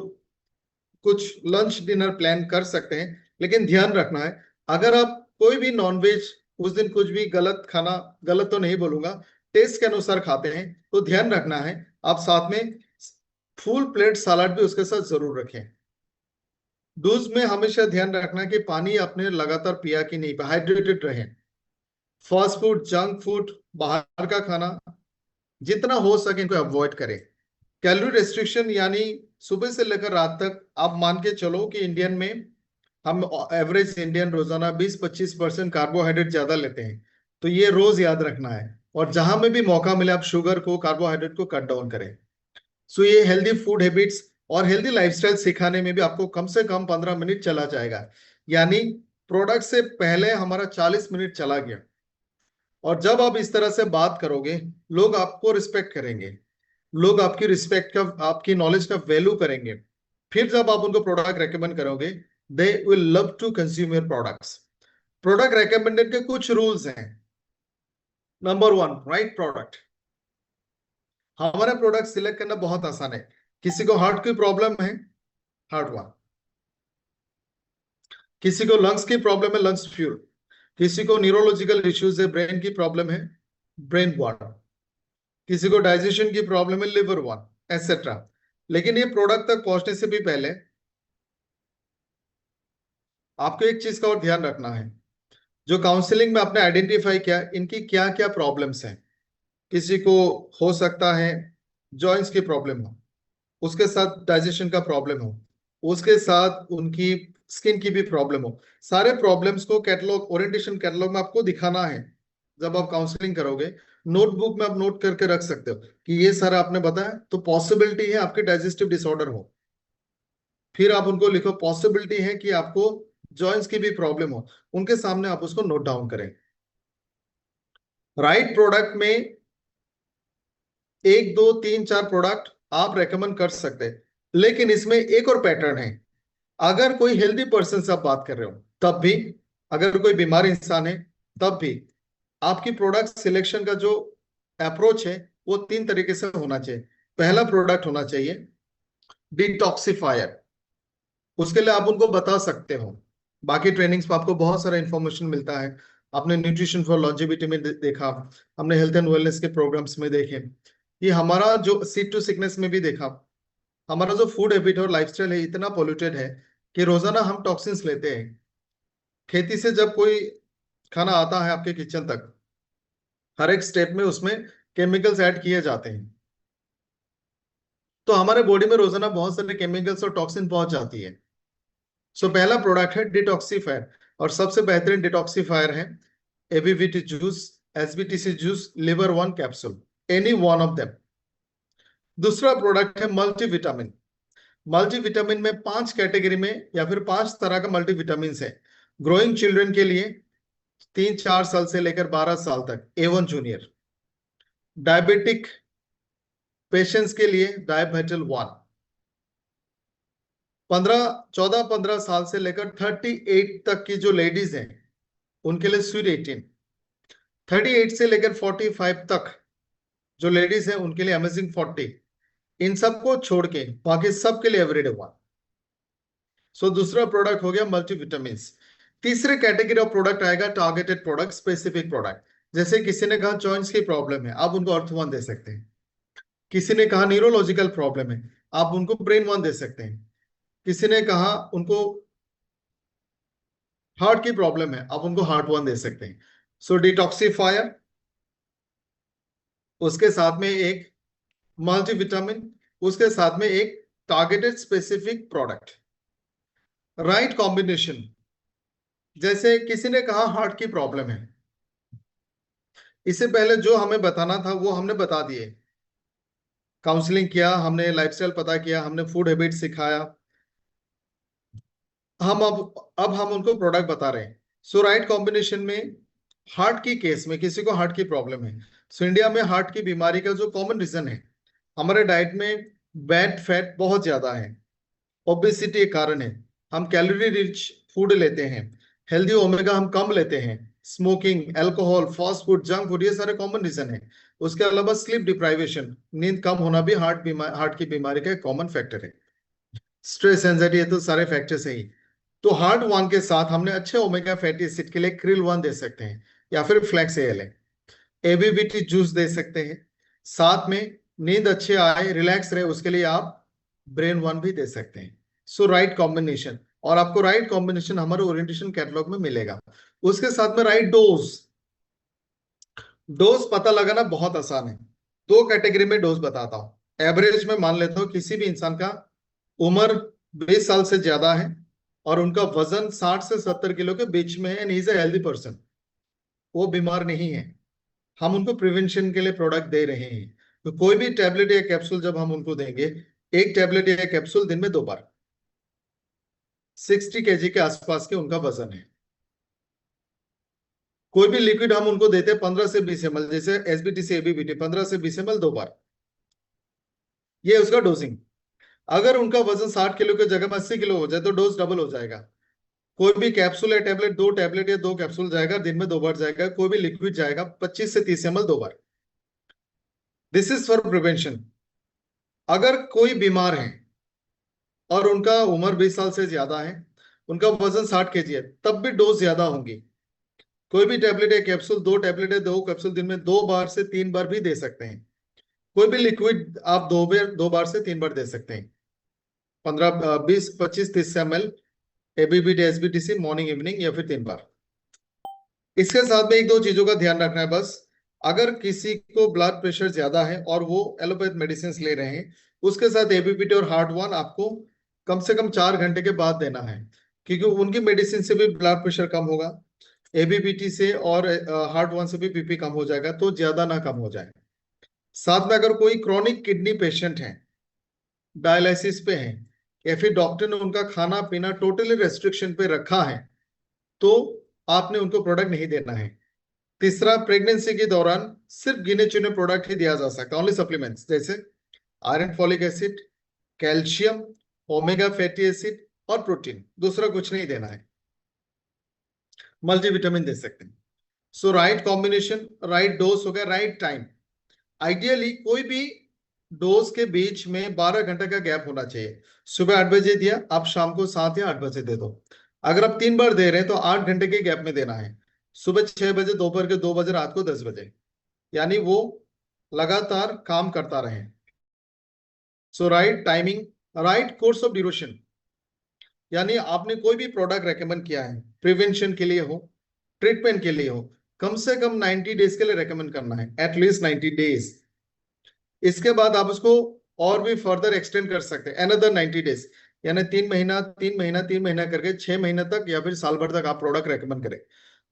कुछ लंच डिनर प्लान कर सकते हैं। लेकिन ध्यान रखना है, अगर आप कोई भी नॉनवेज उस दिन कुछ भी गलत खाना, गलत तो नहीं बोलूंगा, टेस्ट के अनुसार खाते हैं, तो ध्यान रखना है आप साथ में फुल प्लेट सलाद भी उसके साथ जरूर रखें। डोज में हमेशा ध्यान रखना कि पानी आपने लगातार पिया कि नहीं, हाइड्रेटेड रहें। फास्ट फूड, जंक फूड, बाहर का खाना जितना हो सके इनको अवॉइड करें। कैलोरी रेस्ट्रिक्शन यानी सुबह से लेकर रात तक, आप मान के चलो कि इंडियन में हम एवरेज इंडियन रोजाना 20-25% कार्बोहाइड्रेट ज्यादा लेते हैं। तो ये रोज याद रखना है, और जहां में भी मौका मिले आप शुगर को, कार्बोहाइड्रेट को कट डाउन करें। सो ये हेल्दी फूड हैबिट्स और हेल्दी लाइफस्टाइल सिखाने में भी आपको कम से कम 15 मिनट चला जाएगा। यानी प्रोडक्ट से पहले हमारा 40 मिनट चला गया। और जब आप इस तरह से बात करोगे, लोग आपको रिस्पेक्ट करेंगे, लोग आपकी रिस्पेक्ट का, आपकी नॉलेज का वैल्यू करेंगे। फिर जब आप उनको प्रोडक्ट रेकमेंड करोगे they will love to consume your products. Product recommended के कुछ रूल्स हैं। Number one, right product. हमारा प्रोडक्ट सिलेक्ट करना बहुत आसान है। किसी को हार्ट की प्रॉब्लम है, हार्ट वन। किसी को लंग्स की प्रॉब्लम है, लंग्स फ्यूल। किसी को न्यूरोलॉजिकल इश्यूज है, ब्रेन की प्रॉब्लम है, ब्रेन वन। किसी को डाइजेशन की प्रॉब्लम है, लिवर वन, एटसेट्रा। लेकिन ये प्रोडक्ट तक पहुंचने से भी पहले आपको एक चीज का और ध्यान रखना है। जो काउंसलिंग में आपने आइडेंटिफाई किया, इनकी क्या क्या प्रॉब्लम्स हैं। किसी को हो सकता है जॉइंट्स की प्रॉब्लम हो, उसके साथ डाइजेशन का प्रॉब्लम हो, उसके साथ उनकी स्किन की भी प्रॉब्लम हो। सारे प्रॉब्लम्स को कैटलॉग, ओरिएंटेशन कैटलॉग में आपको दिखाना है। जब आप काउंसलिंग करोगे, नोटबुक में आप नोट करके रख सकते हो कि ये सारा आपने बताया, तो पॉसिबिलिटी है आपके डाइजेस्टिव डिसऑर्डर हो। फिर आप उनको लिखो, पॉसिबिलिटी है कि आपको जॉइंट्स की भी प्रॉब्लम हो। उनके सामने आप उसको नोट डाउन करें। राइट प्रोडक्ट में एक दो तीन चार प्रोडक्ट आप रेकमेंड कर सकते हैं, लेकिन इसमें एक और पैटर्न है। अगर कोई हेल्दी पर्सन से आप बात कर रहे हो तब भी, अगर कोई बीमार इंसान है तब भी, आपकी प्रोडक्ट सिलेक्शन का जो अप्रोच है वो तीन तरीके से होना चाहिए। पहला प्रोडक्ट होना चाहिए डिटॉक्सिफायर। उसके लिए आप उनको बता सकते हो। बाकी ट्रेनिंग्स में आपको बहुत सारा इंफॉर्मेशन मिलता है। आपने न्यूट्रिशन फॉर लॉन्जेविटी में देखा, हमने हेल्थ एंड वेलनेस के प्रोग्राम्स में देखे, ये हमारा जो सीड टू सिकनेस में भी देखा। हमारा जो फूड हैबिट और लाइफस्टाइल है इतना पोल्यूटेड है कि रोजाना हम टॉक्सिन्स लेते हैं। खेती से जब कोई खाना आता है आपके किचन तक, हर एक स्टेप में उसमें केमिकल्स ऐड किए जाते हैं। तो हमारे बॉडी में रोजाना बहुत सारे केमिकल्स और टॉक्सिन पहुंच जाती है। सो पहला प्रोडक्ट है डिटॉक्सीफायर, और सबसे बेहतरीन डिटॉक्सीफायर है ABVT juice, SBTC juice, liver one capsule, any one of them. दूसरा प्रोडक्ट है मल्टीविटामिन। मल्टीविटामिन में 5 कैटेगरी में या फिर 5 तरह का मल्टीविटामिन है। ग्रोइंग चिल्ड्रन के लिए 3-4 साल से लेकर 12 साल तक A1 जूनियर। डायबिटिक पेशेंट्स के लिए डायबेटल वन। 14-15 साल से लेकर 38 तक की जो लेडीज हैं उनके लिए स्वीट 18। 38 से लेकर 45 तक जो लेडीज हैं उनके लिए अमेजिंग 40। इन सबको छोड़ के बाकी सबके लिए एवरीडे वन। सो दूसरा प्रोडक्ट हो गया मल्टीविटामिन। तीसरे कैटेगरी ऑफ प्रोडक्ट आएगा टारगेटेड प्रोडक्ट, स्पेसिफिक प्रोडक्ट। जैसे किसी ने कहा जॉइंट्स की प्रॉब्लम है, आप उनको अर्थ वन दे सकते हैं। किसी ने कहा न्यूरोलॉजिकल प्रॉब्लम है, आप उनको ब्रेन वन दे सकते हैं। किसी ने कहा उनको हार्ट की प्रॉब्लम है, आप उनको हार्ट वन दे सकते हैं। सो डिटॉक्सिफायर, उसके साथ में एक मल्टीविटामिन, उसके साथ में एक targeted specific product. Right combination, जैसे किसी ने कहा हार्ट की प्रॉब्लम है, इससे पहले जो हमें बताना था वो हमने बता दिए। काउंसलिंग किया हमने, लाइफस्टाइल पता किया हमने, फूड हैबिट सिखाया। हम अब हम उनको प्रोडक्ट बता रहे हैं। सो राइट कॉम्बिनेशन में, हार्ट की केस में किसी को हार्ट की प्रॉब्लम है, सो इंडिया में हार्ट की बीमारी का जो कॉमन रीजन है, हमारे डाइट में बैड फैट बहुत ज्यादा है, ओबेसिटी एक कारण है। हम कैलोरी रिच फूड लेते हैं, हेल्दी ओमेगा हम कम लेते हैं, smoking, alcohol, fast food, junk food, ये सारे कॉमन रीजन है। उसके अलावा स्लीप डिप्राइवेशन, नींद कम होना भी हार्ट की बीमारी का एक कॉमन फैक्टर है। स्ट्रेस, एंजाइटी, ये तो सारे फैक्टर्स है ही। तो हार्ट वन के साथ हमने अच्छे ओमेगा फैटी एसिड के लिए क्रिल वन दे सकते हैं, या फिर फ्लैक्स एल है, एबीबीटी जूस दे सकते हैं। साथ में नींद अच्छे आए, रिलैक्स रहे, उसके लिए आप ब्रेन वन भी दे सकते हैं। सो राइट कॉम्बिनेशन, और आपको राइट कॉम्बिनेशन हमारे ओरिएंटेशन कैटलॉग में मिलेगा। उसके साथ में राइट डोज। डोज पता लगाना बहुत आसान है। दो कैटेगरी में डोज बताता हूं। एवरेज में मान लेता हूं किसी भी इंसान का उम्र 20 साल से ज्यादा है और उनका वजन 60 से 70 किलो के बीच में है, and is a healthy person, वो बीमार नहीं है, हम उनको प्रिवेंशन के लिए प्रोडक्ट दे रहे हैं। तो कोई भी टैबलेट या कैप्सूल जब हम उनको देंगे, एक टैबलेट या कैप्सूल दिन में 2 बार, 60 केजी के आसपास के उनका वजन है। कोई भी लिक्विड हम उनको देते हैं 15 से 20 ml, जैसे एसबीटी से एबीबीटी, 15 से 20 ml 2 बार, ये उसका डोजिंग। अगर उनका वजन 60 किलो की जगह में 80 किलो हो जाए तो डोज डबल हो जाएगा, कोई भी कैप्सूल या टैबलेट, 2 टैबलेट या 2 कैप्सूल जाएगा, दिन में 2 बार जाएगा। कोई भी लिक्विड जाएगा 25 से 30 ml 2 bar. This is for prevention. अगर कोई बीमार है और उनका उम्र 20 साल से ज्यादा है, उनका वजन 60 kg है, तब भी डोज ज्यादा होंगी। कोई भी टैबलेट या कैप्सूल, 2 टैबलेट या 2 कैप्सूल दिन में 2 बार से 3 बार भी दे सकते हैं। कोई भी लिक्विड आप 2 बार से 3 बार दे सकते हैं। 15, 20, 25, 30 ml एबीबीटी एसबीटीसी मॉर्निंग इवनिंग या फिर 3 बार। इसके साथ में एक दो चीजों का ध्यान रखना है बस। अगर किसी को ब्लड प्रेशर ज्यादा है और वो एलोपैथ मेडिसिन ले रहे हैं, उसके साथ एबीपीटी और हार्ट वन आपको कम से कम 4 घंटे के बाद देना है, क्योंकि उनकी मेडिसिन से भी ब्लड प्रेशर कम होगा, एबीपीटी से और हार्ट वन से भी बीपी कम हो जाएगा, तो ज्यादा ना कम हो जाए। साथ में अगर कोई क्रॉनिक किडनी पेशेंट है, डायलिसिस पे है, या फिर डॉक्टर ने उनका खाना पीना टोटली रेस्ट्रिक्शन पे रखा है, तो आपने उनको प्रोडक्ट नहीं देना है। तीसरा, प्रेगनेंसी के दौरान सिर्फ गिने चुने प्रोडक्ट ही दिया जा सकता है, ओनली सप्लीमेंट्स, जैसे iron, folic acid, calcium, omega fatty acid और प्रोटीन। दूसरा कुछ नहीं देना है। मल्टीविटामिन दे सकते हैं। सो राइट कॉम्बिनेशन, राइट डोज हो गया, राइट टाइम। आइडियली कोई भी डोज के बीच में 12 घंटे का गैप होना चाहिए। सुबह 8 बजे दिया, आप शाम को 7 या 8 बजे दे दो। अगर आप 3 बार दे रहे हैं तो 8 घंटे के गैप में देना है। सुबह 6 बजे, दोपहर के 2 बजे, रात को 10 बजे, यानी वो लगातार काम करता रहे। So right timing, right course of duration, यानी आपने कोई भी प्रोडक्ट रेकमेंड किया है, प्रिवेंशन के लिए हो, ट्रीटमेंट के लिए हो, कम से कम 90 डेज के लिए रेकमेंड करना है, एटलीस्ट 90 डेज। इसके बाद आप उसको और भी फर्दर एक्सटेंड कर सकते हैं, अनदर 90 डेज, यानी 3 महीना 3 महीना 3 महीना करके 6 महीने तक या फिर साल भर तक आप प्रोडक्ट रेकमेंड करें।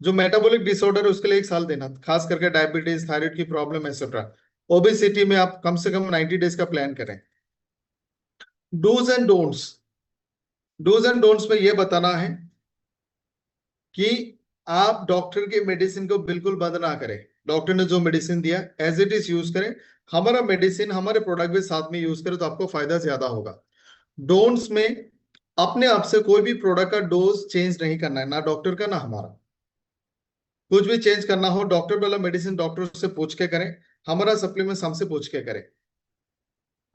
जो मेटाबॉलिक डिसऑर्डर है उसके लिए 1 साल देना, खास करके डायबिटीज, थायराइड की प्रॉब्लम एक्सेट्रा। ओबेसिटी में आप कम से कम 90 डेज का प्लान करें। Dos and don'ts, dos and don'ts में यह बताना है कि आप डॉक्टर के मेडिसिन को बिल्कुल बंद ना करें। डॉक्टर ने जो मेडिसिन दिया एज इट इज यूज करें। हमारा मेडिसिन, हमारे प्रोडक्ट भी साथ में यूज करें तो आपको फायदा ज्यादा होगा। डोंट्स में अपने आप से कोई भी प्रोडक्ट का डोज चेंज नहीं करना है, ना डॉक्टर का ना हमारा। कुछ भी चेंज करना हो, डॉक्टर वाला मेडिसिन डॉक्टर से पूछ के करें, हमारा सप्लीमेंट हमसे पूछ के करें।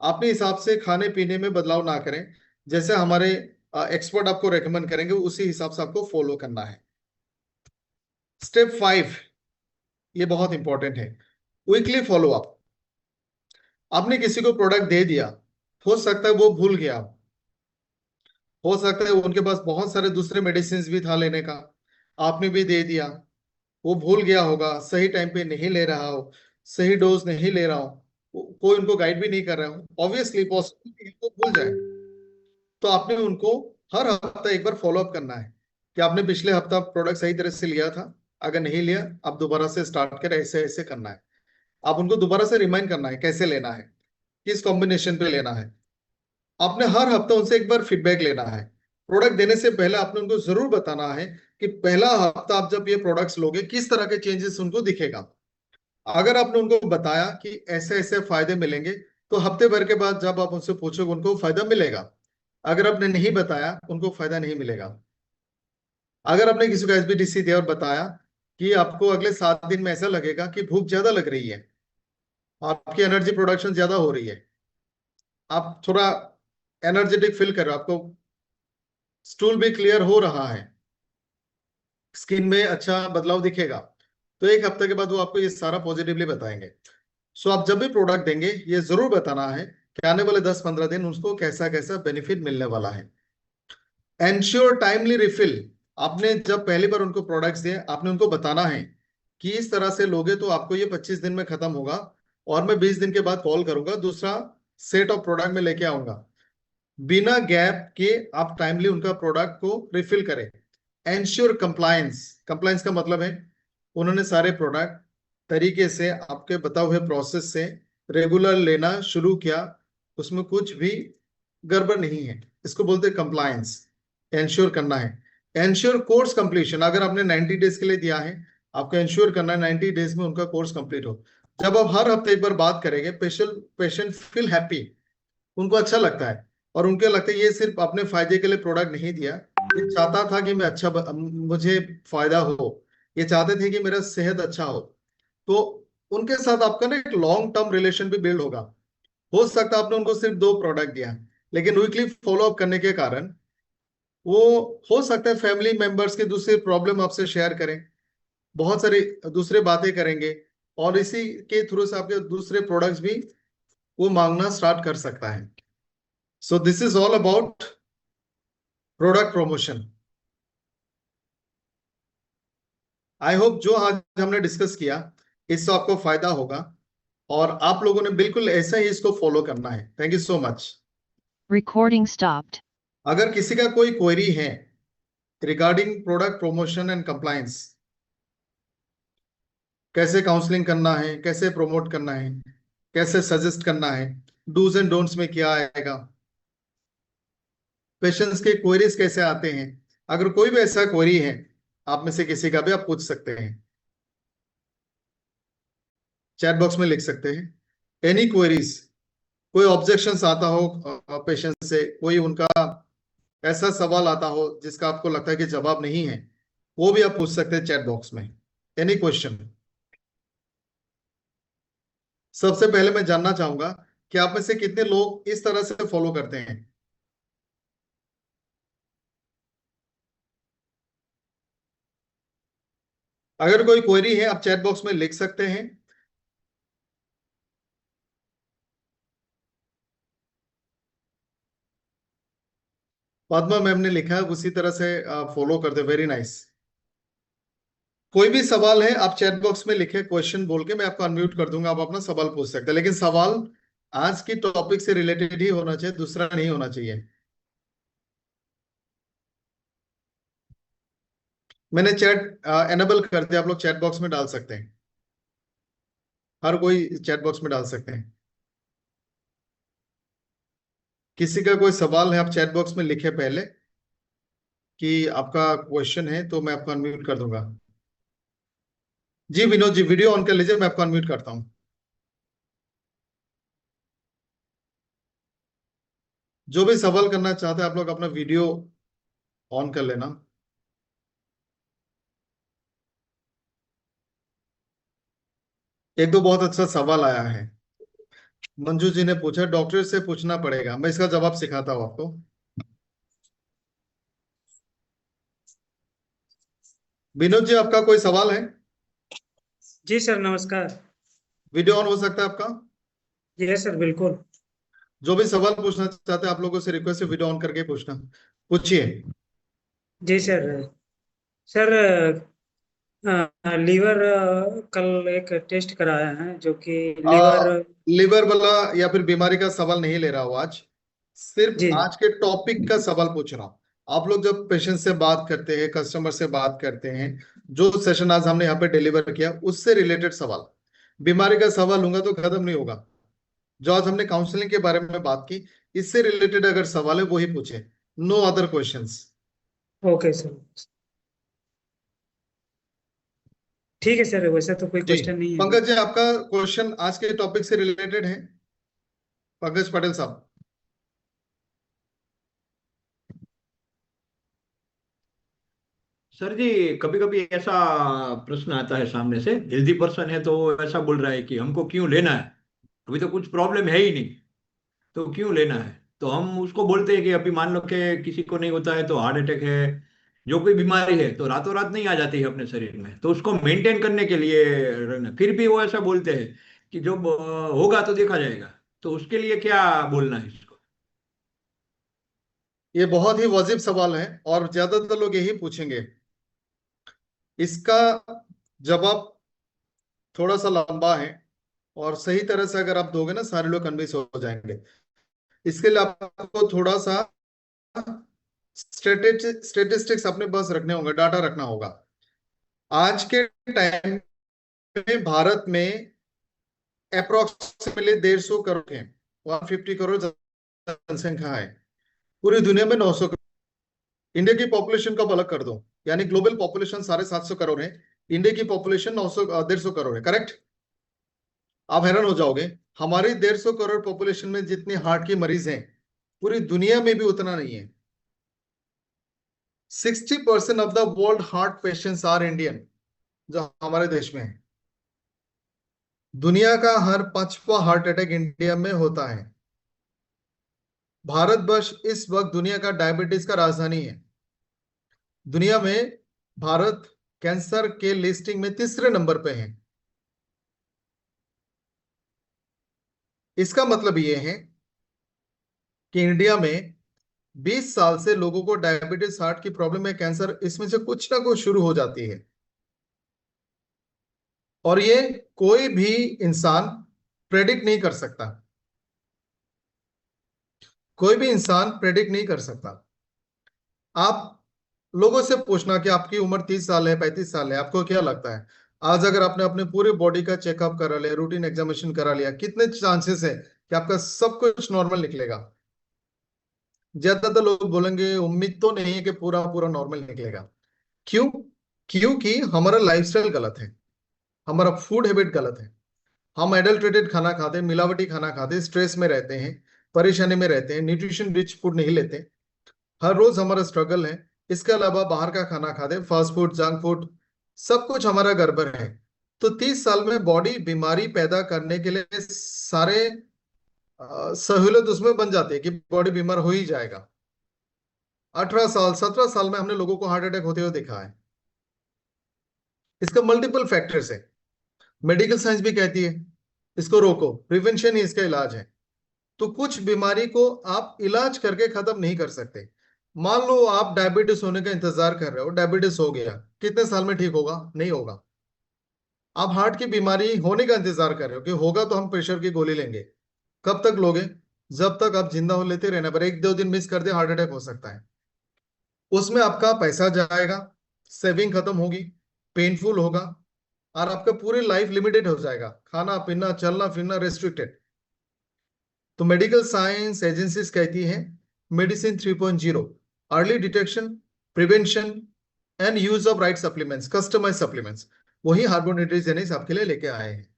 अपने हिसाब से खाने पीने में बदलाव ना करें, जैसे हमारे एक्सपर्ट आपको रेकमेंड करेंगे उसी हिसाब से आपको फॉलो करना है। स्टेप 5, ये बहुत इंपॉर्टेंट है, वीकली फॉलो अप। आपने किसी को प्रोडक्ट दे दिया, हो सकता है वो भूल गया, हो सकता है उनके पास बहुत सारे दूसरे मेडिसिन भी था लेने का, आपने भी दे दिया, वो भूल गया होगा, सही टाइम पे नहीं ले रहा हो, सही डोज नहीं ले रहा हो, कोई उनको गाइड भी नहीं कर रहा हो, ऑब्वियसली पॉसिबिलिटी वो भूल जाए। तो आपने उनको हर हफ्ता एक बार फॉलो अप करना है कि आपने पिछले हफ्ता प्रोडक्ट सही तरह से लिया था, अगर नहीं लिया आप दोबारा से स्टार्ट करें, ऐसे ऐसे करना है। आप उनको दोबारा से रिमाइंड करना है कैसे लेना है, किस कॉम्बिनेशन पे लेना है। आपने हर हफ्ता उनसे एक बार फीडबैक लेना है। प्रोडक्ट देने से पहले आपने उनको जरूर बताना है कि पहला हफ्ता आप जब ये प्रोडक्ट्स लोगे किस तरह के चेंजेस उनको दिखेगा। अगर आपने उनको बताया कि ऐसे ऐसे फायदे मिलेंगे, तो हफ्ते भर के बाद जब आप उनसे पूछोगे उनको फायदा मिलेगा। अगर आपने नहीं बताया, उनको फायदा नहीं मिलेगा। अगर आपने किसी को एसबीटीसी दिया और बताया कि आपको अगले 7 दिन में ऐसा लगेगा कि भूख ज्यादा लग रही है, आपकी एनर्जी प्रोडक्शन ज्यादा हो रही है, आप थोड़ा एनर्जेटिक फील कर रहे हो, आपको स्टूल भी क्लियर हो रहा है, स्किन में अच्छा बदलाव दिखेगा, तो एक हफ्ते के बाद वो आपको ये सारा पॉजिटिवली बताएंगे। सो आप जब भी प्रोडक्ट देंगे ये जरूर बताना है कि आने वाले 10-15 दिन उसको कैसा कैसा बेनिफिट मिलने वाला है। एंश्योर टाइमली रिफिल, आपने जब पहली बार उनको प्रोडक्ट्स दिए, आपने उनको बताना है कि इस तरह से लोगे तो आपको ये 25 दिन में खत्म होगा, और मैं 20 दिन के बाद कॉल करूंगा, दूसरा सेट ऑफ प्रोडक्ट में लेके आऊंगा। बिना गैप के आप टाइमली उनका प्रोडक्ट को रिफिल करें। एंश्योर कंप्लायंस, कंप्लायंस का मतलब है उन्होंने सारे प्रोडक्ट तरीके से आपके बताए हुए प्रोसेस से रेगुलर लेना शुरू किया, उसमें कुछ भी गड़बड़ नहीं है, इसको बोलते हैं कंप्लायंस। एंश्योर करना है। एंश्योर कोर्स कंप्लीशन, अगर आपने 90 डेज के लिए दिया है, आपको एंश्योर करना है 90 डेज में उनका कोर्स कंप्लीट हो। जब आप हर हफ्ते एक बार बात करेंगे, पेशेंट फील हैप्पी, उनको अच्छा लगता है, और उनको लगता है ये सिर्फ अपने फायदे के लिए प्रोडक्ट नहीं दिया, ये चाहता था कि मैं मुझे फायदा हो, ये चाहते थे कि मेरा सेहत अच्छा हो। तो उनके साथ आपका ना एक लॉन्ग टर्म रिलेशन भी बिल्ड होगा। हो सकता है आपने उनको सिर्फ 2 प्रोडक्ट दिया, लेकिन वीकली फॉलो अप करने के कारण वो, हो सकता है फैमिली मेंबर्स के दूसरे प्रॉब्लम आपसे शेयर करें, बहुत सारी दूसरे बातें करेंगे, और इसी के थ्रू से आपके दूसरे प्रोडक्ट्स भी वो मांगना स्टार्ट कर सकता है। So this is all about product promotion. I hope जो आज हमने डिस्कस किया इससे आपको फायदा होगा, और आप लोगों ने बिल्कुल ऐसा ही इसको फॉलो करना है। Thank you so much. Recording stopped. अगर किसी का कोई क्वेरी है regarding product promotion and compliance, कैसे काउंसलिंग करना है, कैसे प्रमोट करना है, कैसे सजेस्ट करना है, डूज एंड डोंट्स में क्या आएगा, पेशेंट्स के क्वेरीज कैसे आते हैं, अगर कोई भी ऐसा क्वेरी है आप में से किसी का भी, आप पूछ सकते हैं, चैट बॉक्स में लिख सकते हैं एनी क्वेरीज। कोई ऑब्जेक्शंस आता हो पेशेंट से, कोई उनका ऐसा सवाल आता हो जिसका आपको लगता है कि जवाब नहीं है, वो भी आप पूछ सकते हैं चैट बॉक्स में, एनी क्वेश्चन। सबसे पहले मैं जानना चाहूंगा कि आप में से कितने लोग इस तरह से फॉलो करते हैं। अगर कोई क्वेरी है आप चैट बॉक्स में लिख सकते हैं। पद्मा मैम ने लिखा है उसी तरह से फॉलो करते, वेरी नाइस। कोई भी सवाल है आप चैट बॉक्स में लिखे क्वेश्चन बोल के, मैं आपको अनम्यूट कर दूंगा, आप अपना सवाल पूछ सकते हैं, लेकिन सवाल आज की टॉपिक से रिलेटेड ही होना चाहिए, दूसरा नहीं होना चाहिए। मैंने चैट एनेबल कर दिया, आप लोग चैट बॉक्स में डाल सकते हैं, हर कोई चैट बॉक्स में डाल सकते हैं। किसी का कोई सवाल है आप चैट बॉक्स में लिखे पहले कि आपका क्वेश्चन है, तो मैं आपको अनम्यूट कर दूंगा। जी विनोद जी, वीडियो ऑन कर लीजिए, मैं आपको अनम्यूट करता हूँ। जो भी सवाल करना चाहते हैं आप लोग अपना वीडियो ऑन कर लेना। एक दो बहुत अच्छा सवाल आया है। मंजू जी ने पूछा, डॉक्टर से पूछना पड़ेगा, मैं इसका जवाब सिखाता हूँ आपको। विनोद जी, आपका कोई सवाल है? जी सर, नमस्कार। वीडियो ऑन हो सकता है आपका? जी सर, बिल्कुल। जो भी सवाल पूछना चाहते हैं आप लोगों से रिक्वेस्ट है, वीडियो ऑन करके पूछना, पूछिए। जी सर। सर, लीवर कल एक टेस्ट कराया है जो कि लीवर। लिवर वाला या फिर बीमारी का सवाल नहीं ले रहा हूँ आज, सिर्फ जी आज के टॉपिक का सवाल पूछ रहा हूँ। आप लोग जब पेशेंट से बात करते हैं, कस्टमर से बात करते हैं, जो सेशन आज हमने यहाँ पे डिलीवर किया उससे रिलेटेड सवाल, बीमारी का सवाल लूंगा तो खत्म नहीं होगा। जो आज हमने काउंसलिंग के बारे में बात की, इससे रिलेटेड अगर सवाल है वही पूछे, no other questions. Okay sir. ठीक है सर, वैसा तो कोई जी क्वेश्चन नहीं है। पंकज जी, आपका क्वेश्चन आज के टॉपिक से रिलेटेड है, पंकज पटेल साहब। सर जी, कभी कभी ऐसा प्रश्न आता है सामने से, हेल्दी पर्सन है तो वो ऐसा बोल रहा है कि हमको क्यों लेना है, अभी तो कुछ प्रॉब्लम है ही नहीं, तो क्यों लेना है। तो हम उसको बोलते हैं कि अभी मान लो कि किसी को नहीं होता है तो हार्ट अटैक है, जो कोई बीमारी है तो रातों रात नहीं आ जाती है अपने शरीर में, तो उसको मेंटेन करने के लिए रहना, फिर भी वो ऐसा बोलते हैं कि जब होगा तो देखा जाएगा, तो उसके लिए क्या बोलना है इसको। ये बहुत ही वाजिब सवाल है और ज्यादातर लोग यही पूछेंगे। इसका जवाब थोड़ा सा लंबा है, और सही तरह से अगर आप दोगे ना सारे लोग कन्विंस हो जाएंगे। इसके लिए आपको थोड़ा सा स्टेटिस्टिक्स अपने पास रखने होंगे, डाटा रखना होगा। आज के टाइम में भारत में अप्रोक्सीमेटली 150 करोड़ है, 150 करोड़ जनसंख्या है। पूरी दुनिया में 900 करोड़। इंडिया की पॉपुलेशन को आप अलग कर दो, यानी ग्लोबल पॉपुलेशन 750 करोड़ है, इंडिया की पॉपुलेशन 150 करोड़ है, करेक्ट? आप हैरान हो जाओगे, हमारी 150 करोड़ पॉपुलेशन में जितने हार्ट के मरीज हैं पूरी दुनिया में भी उतना नहीं है। 60% of the world heart patients are Indian, जो हमारे देश में है। दुनिया का हर 5वां हार्ट अटैक इंडिया में होता है। भारतवर्ष इस वक्त दुनिया का डायबिटीज का राजधानी है। दुनिया में भारत कैंसर के लिस्टिंग में तीसरे नंबर पे है। इसका मतलब ये है कि इंडिया में 20 साल से लोगों को डायबिटीज, हार्ट की प्रॉब्लम है, कैंसर, इसमें से कुछ ना कुछ शुरू हो जाती है। और ये कोई भी इंसान प्रेडिक्ट नहीं कर सकता। कोई भी इंसान प्रेडिक्ट नहीं कर सकता। आप लोगों से पूछना कि आपकी उम्र 30 साल है, 35 साल है, आपको क्या लगता है आज अगर आपने अपने पूरे बॉडी का चेकअप करा लिया, रूटीन एग्जामिनेशन करा लिया, कितने चांसेस है कि आपका सब कुछ नॉर्मल निकलेगा? ज्यादातर लोग बोलेंगे उम्मीद तो नहीं है कि पूरा पूरा नॉर्मल निकलेगा। क्यों? क्योंकि हमारा लाइफस्टाइल गलत है, हमारा फूड हैबिट गलत है। हम एडल्ट्रेटेड खाना खाते हैं, मिलावटी खाना खाते हैं, स्ट्रेस में रहते हैं, परेशानी में रहते हैं, न्यूट्रिशन रिच फूड नहीं लेते, हर रोज हमारा स्ट्रगल है। इसके अलावा बाहर का खाना खाते, फास्ट फूड, जंक फूड, सब कुछ हमारा गड़बड़ है। तो 30 साल में बॉडी बीमारी पैदा करने के लिए सारे सहूलत उसमें बन जाती है कि बॉडी बीमार हो ही जाएगा। 18 साल, 17 साल में हमने लोगों को हार्ट अटैक होते हुए देखा है। इसका मल्टीपल फैक्टर्स है। मेडिकल साइंस भी कहती है इसको रोको, प्रिवेंशन ही इसका इलाज है। तो कुछ बीमारी को आप इलाज करके खत्म नहीं कर सकते। मान लो आप डायबिटीज होने का इंतजार कर रहे हो, डायबिटीज हो गया, कितने साल में ठीक होगा? नहीं होगा। आप हार्ट की बीमारी होने का इंतजार कर रहे हो कि होगा तो हम प्रेशर की गोली लेंगे। कब तक लोगे? जब तक आप जिंदा हो, लेते रहना। पर 1-2 दिन मिस कर दे, हार्ट अटैक हो सकता है। उसमें आपका पैसा जाएगा, सेविंग खत्म होगी, पेनफुल होगा, और आपका पूरी लाइफ लिमिटेड हो जाएगा, खाना पीना चलना फिरना रेस्ट्रिक्टेड। तो मेडिकल साइंस एजेंसीज कहती हैं medicine 3.0, early detection, prevention and use of right supplements, customise supplements, वही हार्बो न्यूट्रिजेनिक्स आपके लिए लेके आए हैं।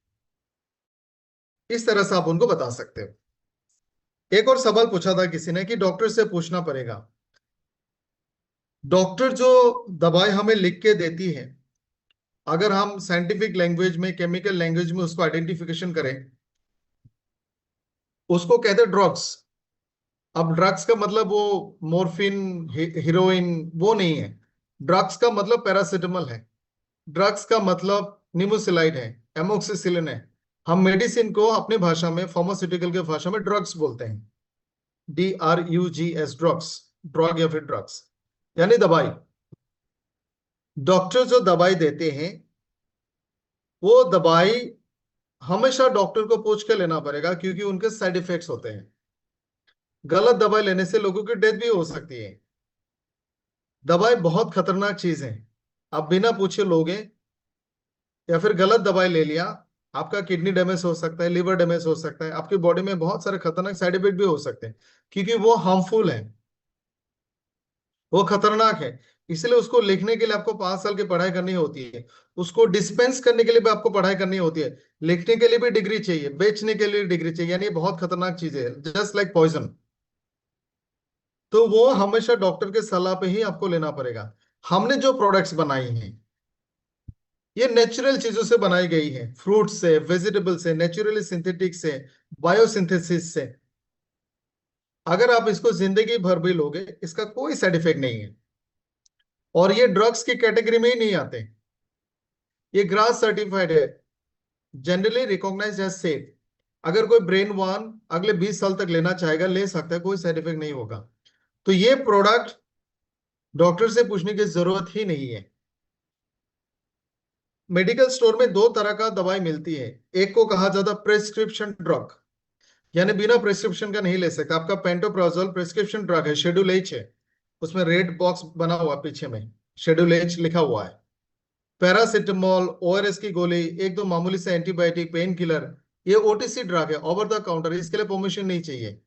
इस तरह से आप उनको बता सकते हो। एक और सवाल पूछा था किसी ने कि डॉक्टर से पूछना पड़ेगा। डॉक्टर जो दवाई हमें लिख के देती है, अगर हम साइंटिफिक लैंग्वेज में, केमिकल लैंग्वेज में उसको आइडेंटिफिकेशन करें, उसको कहते हैं ड्रग्स। अब ड्रग्स का मतलब वो मोर्फिन, हीरोइन वो नहीं है। ड्रग्स का मतलब पैरासिटामोल है, ड्रग्स का मतलब निमोसिलाइड है, एमोक्सिसिलिन है। हम मेडिसिन को अपनी भाषा में, फार्मास्यूटिकल के भाषा में ड्रग्स बोलते हैं, DRUGS, ड्रग्स, ड्रग या फिर ड्रग्स यानी दवाई। डॉक्टर जो दवाई देते हैं, वो दवाई हमेशा डॉक्टर को पूछ के लेना पड़ेगा, क्योंकि उनके साइड इफेक्ट्स होते हैं। गलत दवाई लेने से लोगों की डेथ भी हो सकती है। दवाई बहुत खतरनाक चीज है। आप बिना पूछे लोगे या फिर गलत दवाई ले लिया, आपका किडनी डैमेज हो सकता है, लिवर डैमेज हो सकता है, आपकी बॉडी में बहुत सारे खतरनाक साइड इफेक्ट भी हो सकते हैं, क्योंकि वो हार्मफुल है, वो खतरनाक है। इसलिए उसको लिखने के लिए आपको 5 साल की पढ़ाई करनी होती है, उसको डिस्पेंस करने के लिए भी आपको पढ़ाई करनी होती है, लिखने के लिए भी डिग्री चाहिए, बेचने के लिए डिग्री चाहिए, यानी ये बहुत खतरनाक चीज है, जस्ट लाइक पॉइजन। तो वो हमेशा डॉक्टर के सलाह पे ही आपको लेना पड़ेगा। हमने जो प्रोडक्ट्स बनाई हैं, ये नेचुरल चीजों से बनाई गई है, फ्रूट से, वेजिटेबल से, नेचुरली सिंथेटिक से, बायोसिंथेसिस से। अगर आप इसको जिंदगी भर भी लोगे, इसका कोई साइड इफेक्ट नहीं है, और ये ड्रग्स की कैटेगरी में ही नहीं आते। ये ग्रास सर्टिफाइड है, जनरली रिकॉग्नाइज्ड एज सेफ। अगर कोई ब्रेन वान अगले 20 साल तक लेना चाहेगा, ले सकता है, कोई साइड इफेक्ट नहीं होगा। तो ये प्रोडक्ट डॉक्टर से पूछने की जरूरत ही नहीं है। मेडिकल स्टोर में 2 तरह का दवाई मिलती है। एक को कहा जाता है प्रेस्क्रिप्शन ड्रग, यानी बिना प्रेस्क्रिप्शन का नहीं ले सकता। आपका पेंटोप्राजोल प्रेस्क्रिप्शन ड्रग है, शेड्यूल एच है, उसमें रेड बॉक्स बना हुआ पीछे में, शेड्यूल एच लिखा हुआ है। पैरासिटामोल, ORS की गोली, 1-2 मामूली से एंटीबायोटिक, पेन किलर, ये OTC ड्रग है, ओवर द काउंटर, इसके लिए परमिशन नहीं चाहिए।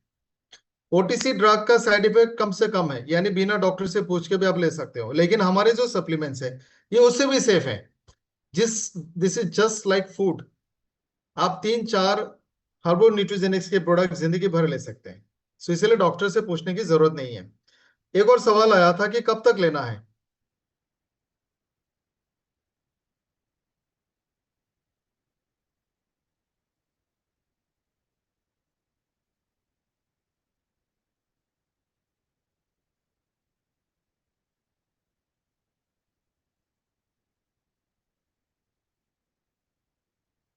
OTC ड्रग का साइड इफेक्ट कम से कम है, यानी बिना डॉक्टर से पूछ के भी आप ले सकते हो। लेकिन हमारे जो सप्लीमेंट्स है, ये उससे भी सेफ है। This is just like food. आप 3-4 हर्बो न्यूट्रिजेनिक्स के प्रोडक्ट जिंदगी भर ले सकते हैं। सो इसलिए डॉक्टर से पूछने की जरूरत नहीं है। एक और सवाल आया था कि कब तक लेना है।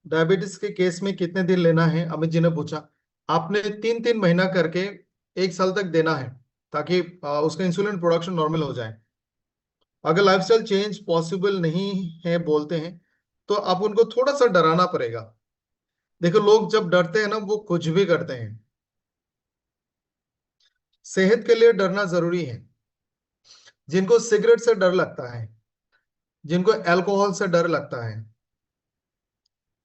डायबिटीज के केस में कितने दिन लेना है, अमित जी ने पूछा। आपने 3-3 महीना करके 1 साल तक देना है, ताकि उसका इंसुलिन प्रोडक्शन नॉर्मल हो जाए। अगर लाइफस्टाइल चेंज पॉसिबल नहीं है बोलते हैं, तो आप उनको थोड़ा सा डराना पड़ेगा। देखो, लोग जब डरते हैं ना, वो कुछ भी करते हैं। सेहत के लिए डरना जरूरी है। जिनको सिगरेट से डर लगता है, जिनको अल्कोहल से डर लगता है,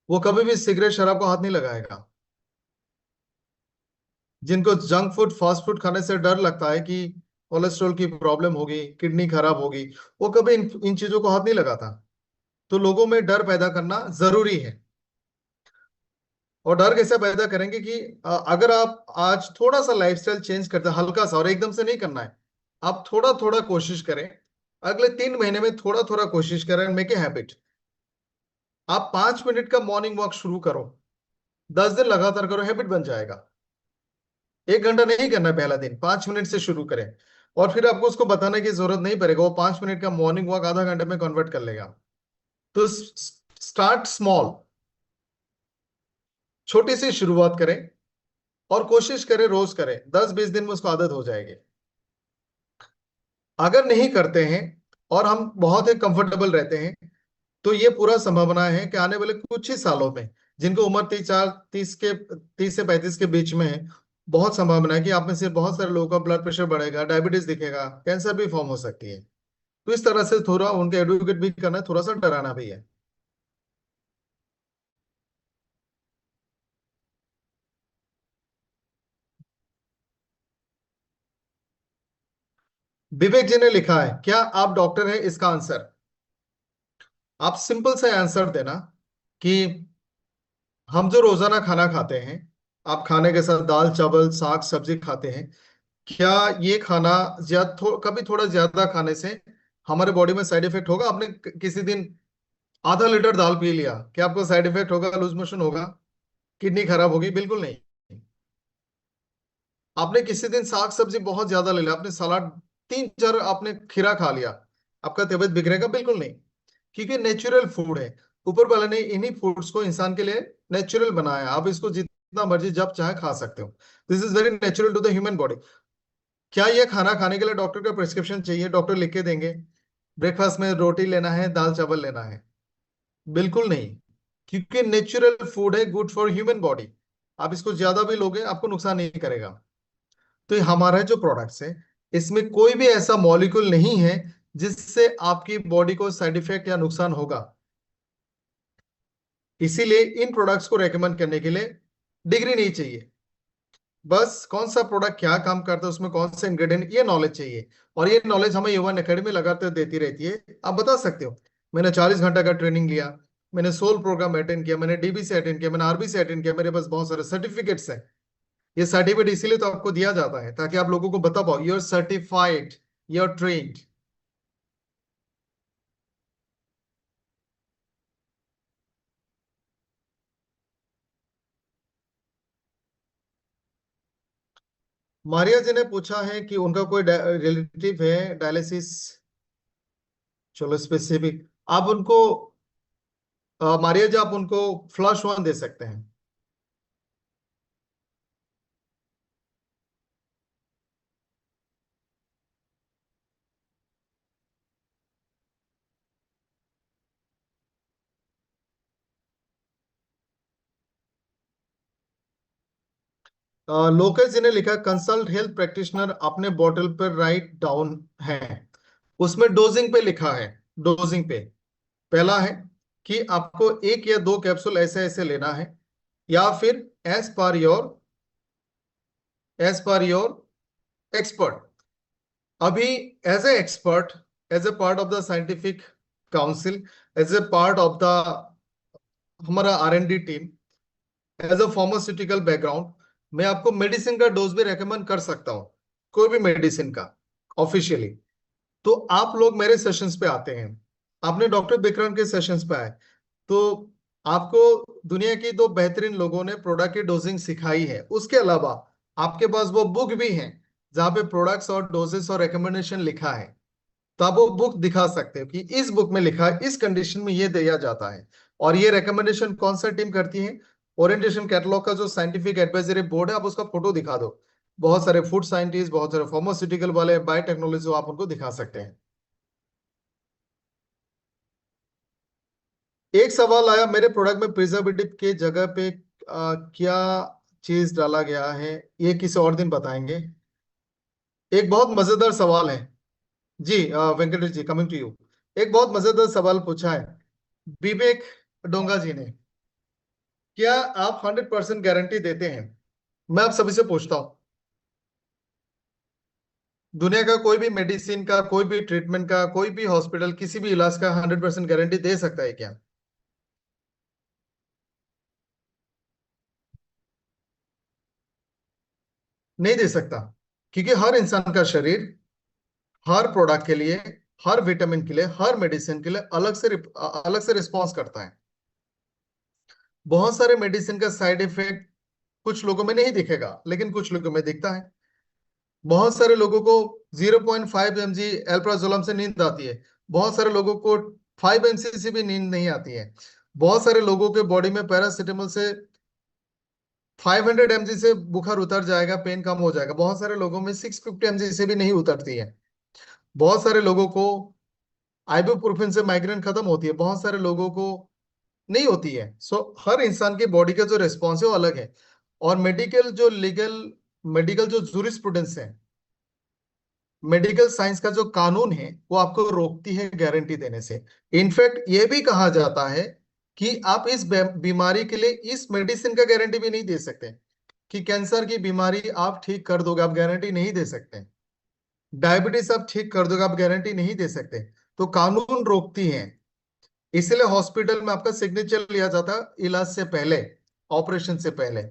वो कभी भी सिगरेट शराब को हाथ नहीं लगाएगा। जिनको जंक फूड फास्ट फूड खाने से डर लगता है कि कोलेस्ट्रॉल की प्रॉब्लम होगी, किडनी खराब होगी, वो कभी इन चीजों को हाथ नहीं लगाता। तो लोगों में डर पैदा करना जरूरी है। और डर कैसे पैदा करेंगे कि अगर आप आज थोड़ा सा लाइफस्टाइल चेंज करते हैं, हल्का सा, और एकदम से नहीं करना है, आप थोड़ा थोड़ा कोशिश करें। अगले 3 महीने में थोड़ा थोड़ा कोशिश करें, मेक ए हैबिट। आप 5 मिनट का मॉर्निंग वॉक शुरू करो, 10 दिन लगातार करो, हैबिट बन जाएगा। 1 घंटा नहीं करना है पहला दिन, 5 मिनट से शुरू करें। और फिर आपको उसको बताने की जरूरत नहीं पड़ेगा, वो 5 मिनट का मॉर्निंग वॉक आधा घंटे में कन्वर्ट कर लेगा। तो स्टार्ट स्मॉल, छोटी सी शुरुआत करें, और कोशिश करें रोज करें। 10-20 दिन में उसको आदत हो जाएगी। अगर नहीं करते हैं और हम बहुत ही कंफर्टेबल रहते हैं, तो ये पूरा संभावना है कि आने वाले कुछ ही सालों में, जिनको उम्र 30 से 35 के बीच में है, बहुत संभावना है कि आप में से बहुत सारे लोगों का ब्लड प्रेशर बढ़ेगा, डायबिटीज दिखेगा, कैंसर भी फॉर्म हो सकती है। तो इस तरह से थोड़ा उनके एडुकेट भी करना है, थोड़ा सा डराना भी है। विवेक जी ने लिखा है, क्या आप डॉक्टर हैं? इसका आंसर, आप सिंपल सा आंसर देना कि हम जो रोजाना खाना खाते हैं, आप खाने के साथ दाल चावल साग सब्जी खाते हैं, क्या ये खाना कभी थोड़ा ज्यादा खाने से हमारे बॉडी में साइड इफेक्ट होगा? आपने किसी दिन आधा लीटर दाल पी लिया, क्या आपको साइड इफेक्ट होगा, लूज मोशन होगा, किडनी खराब होगी? बिल्कुल नहीं। आपने किसी दिन साग सब्जी बहुत ज्यादा ले लिया, आपने सलाद 3-4 आपने खीरा खा लिया, आपका तबीयत बिगड़ेगा? बिल्कुल नहीं। क्योंकि नेचुरल फूड है। ऊपर वाले ने इन्हीं फूड्स को इंसान के लिए नेचुरल बनाया है। आप इसको जितना मर्जी जब चाहे खा सकते हो। This is very natural to the human body. क्या ये खाना खाने के लिए डॉक्टर का प्रिस्क्रिप्शन चाहिए? डॉक्टर लिख के देंगे ब्रेकफास्ट में रोटी लेना है, दाल चावल लेना है? बिल्कुल नहीं। क्योंकि नेचुरल फूड है, गुड फॉर ह्यूमन बॉडी। आप इसको ज्यादा भी लोगे, आपको नुकसान नहीं करेगा। तो ये हमारा जो प्रोडक्ट्स है, इसमें कोई भी ऐसा मॉलिक्यूल नहीं है जिससे आपकी बॉडी को साइड इफेक्ट या नुकसान होगा। इसीलिए इन प्रोडक्ट्स को रेकमेंड करने के लिए डिग्री नहीं चाहिए। बस कौन सा प्रोडक्ट क्या काम करता है, उसमें कौन सा इंग्रेडिएंट, ये नॉलेज चाहिए। और ये नॉलेज हमें युवा अकेडमी लगातार देती रहती है। आप बता सकते हो, मैंने 40 घंटा का ट्रेनिंग लिया, मैंने सोल प्रोग्राम अटेंड किया, मैंने डीबीसी अटेंड किया, मैंने आरबीसी अटेंड किया, मेरे पास बहुत सारे सर्टिफिकेट्स हैं। ये सर्टिफिकेट इसीलिए तो आपको दिया जाता है, ताकि आप लोगों को बता पाओ you are certified, you are trained. Maria जी ने पूछा है कि उनका कोई रिलेटिव है डायलिसिस। चलो स्पेसिफिक, आप उनको मारिया जी, आप उनको फ्लश वन दे सकते हैं। लोकेश जी ने लिखा, कंसल्ट हेल्थ प्रैक्टिशनर अपने बॉटल पर राइट डाउन है। उसमें डोजिंग पे लिखा है। डोजिंग पे पहला है कि आपको 1 या 2 कैप्सूल ऐसे ऐसे लेना है, या फिर एज पर योर एक्सपर्ट। अभी as a expert, as a part of the scientific council, as a part of the हमारा R&D team, as a pharmaceutical background, मैं आपको मेडिसिन का डोज भी रेकमेंड कर सकता हूँ, कोई भी मेडिसिन का। ऑफिशियली। तो आप लोग मेरे सेशंस पे आते हैं, आपने डॉक्टर बिक्रम के सेशंस पे आए, तो आपको दुनिया की दो बेहतरीन लोगों ने प्रोडक्ट की डोजिंग सिखाई है। उसके अलावा आपके पास वो बुक भी है जहां पे प्रोडक्ट्स और डोजेस और रिकमेंडेशन लिखा है। तो आप वो बुक दिखा सकते हो कि इस बुक में लिखा है इस कंडीशन में ये दिया जाता है। और ये रिकमेंडेशन कौन सा टीम करती है? ओरिएंटेशन कैटलॉग का जो साइंटिफिक एडवाइजरी बोर्ड है, आप उसका फोटो दिखा दो। बहुत सारे फूड साइंटिस्ट, बहुत सारे फार्मास्यूटिकल वाले, बायोटेक्नोलॉजी, आप उनको दिखा सकते हैं। एक सवाल आया मेरे प्रोडक्ट में प्रिजर्वेटिव के जगह पे क्या चीज डाला गया है, ये किसी और दिन बताएंगे। एक बहुत मजेदार सवाल है जी, वेंकटेश जी, कमिंग टू यू। एक बहुत मजेदार सवाल पूछा है विवेक डोंगा जी ने। क्या आप 100% गारंटी देते हैं? मैं आप सभी से पूछता हूं, दुनिया का कोई भी मेडिसिन का, कोई भी ट्रीटमेंट का, कोई भी हॉस्पिटल किसी भी इलाज का 100% गारंटी दे सकता है क्या? नहीं दे सकता, क्योंकि हर इंसान का शरीर हर प्रोडक्ट के लिए, हर विटामिन के लिए, हर मेडिसिन के लिए अलग से रिस्पॉन्स करता है। बहुत सारे मेडिसिन का साइड इफेक्ट कुछ लोगों में नहीं दिखेगा, लेकिन कुछ लोगों में दिखता है। बहुत सारे लोगों को 0.5 mg एल्प्राजोलम से नींद आती है, बहुत सारे लोगों को 5 mg से भी नींद नहीं आती है। बहुत सारे लोगों के बॉडी में पैरासिटामोल से 500 mg से बुखार उतर जाएगा, पेन कम हो जाएगा। बहुत सारे लोगों में 650 mg से भी नहीं उतरती है। बहुत सारे लोगों को आइबुप्रोफेन से माइग्रेन खत्म होती है, बहुत सारे लोगों को नहीं होती है। सो हर इंसान की बॉडी का जो रिस्पॉन्स है वो अलग है। और मेडिकल जो जूरिस्प्रूडेंस है, मेडिकल साइंस का जो कानून है, वो आपको रोकती है गारंटी देने से। इनफैक्ट ये भी कहा जाता है कि आप इस बीमारी के लिए इस मेडिसिन का गारंटी भी नहीं दे सकते कि कैंसर की बीमारी आप ठीक कर दोगे, आप गारंटी नहीं दे सकते। डायबिटीज आप ठीक कर दोगे, आप गारंटी नहीं दे सकते। तो कानून रोकती है, इसलिए हॉस्पिटल में आपका सिग्नेचर लिया जाता है इलाज से पहले, ऑपरेशन से पहले।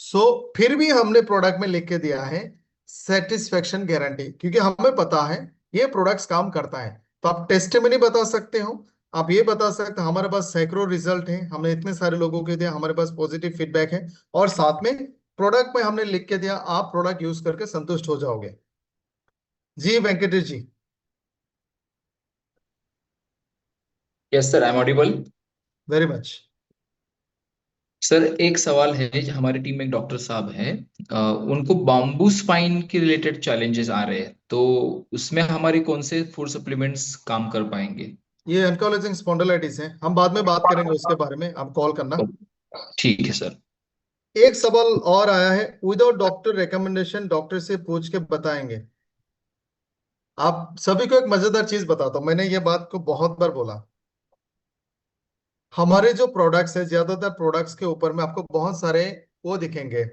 सो फिर भी हमने प्रोडक्ट में लिख के दिया है सेटिस्फेक्शन गारंटी, क्योंकि हमें पता है ये प्रोडक्ट्स काम करता है। तो आप टेस्ट में नहीं बता सकते हो, आप ये बता सकते हैं हमारे पास सैकड़ों रिजल्ट हैं, हमने इतने सारे लोगों के दिया, हमारे पास पॉजिटिव फीडबैक है, और साथ में प्रोडक्ट में हमने लिख के दिया, आप प्रोडक्ट यूज करके संतुष्ट हो जाओगे। जी Venkatesh ji. Yes sir, I am audible. Very much. Sir एक सवाल है, हमारी टीम में एक डॉक्टर साहब हैं, उनको बाम्बू स्पाइन के रिलेटेड चैलेंजेस आ रहे हैं, तो उसमें हमारे कौन से फूड सप्लीमेंट्स काम कर पाएंगे? ये एंकाइलोजिंग स्पॉन्डिलाइटिस है, हम बाद में बात करेंगे उसके बारे में, आप कॉल करना। ठीक है सर। एक सवाल और आया है, विदाउट डॉक्टर रिकमेंडेशन डॉक्टर से पूछ के बताएंगे। आप सभी को एक मजेदार चीज बताता हूं, मैंने ये बात को बहुत बार बोला। हमारे जो प्रोडक्ट्स है, ज्यादातर प्रोडक्ट्स के ऊपर में आपको बहुत सारे वो दिखेंगे,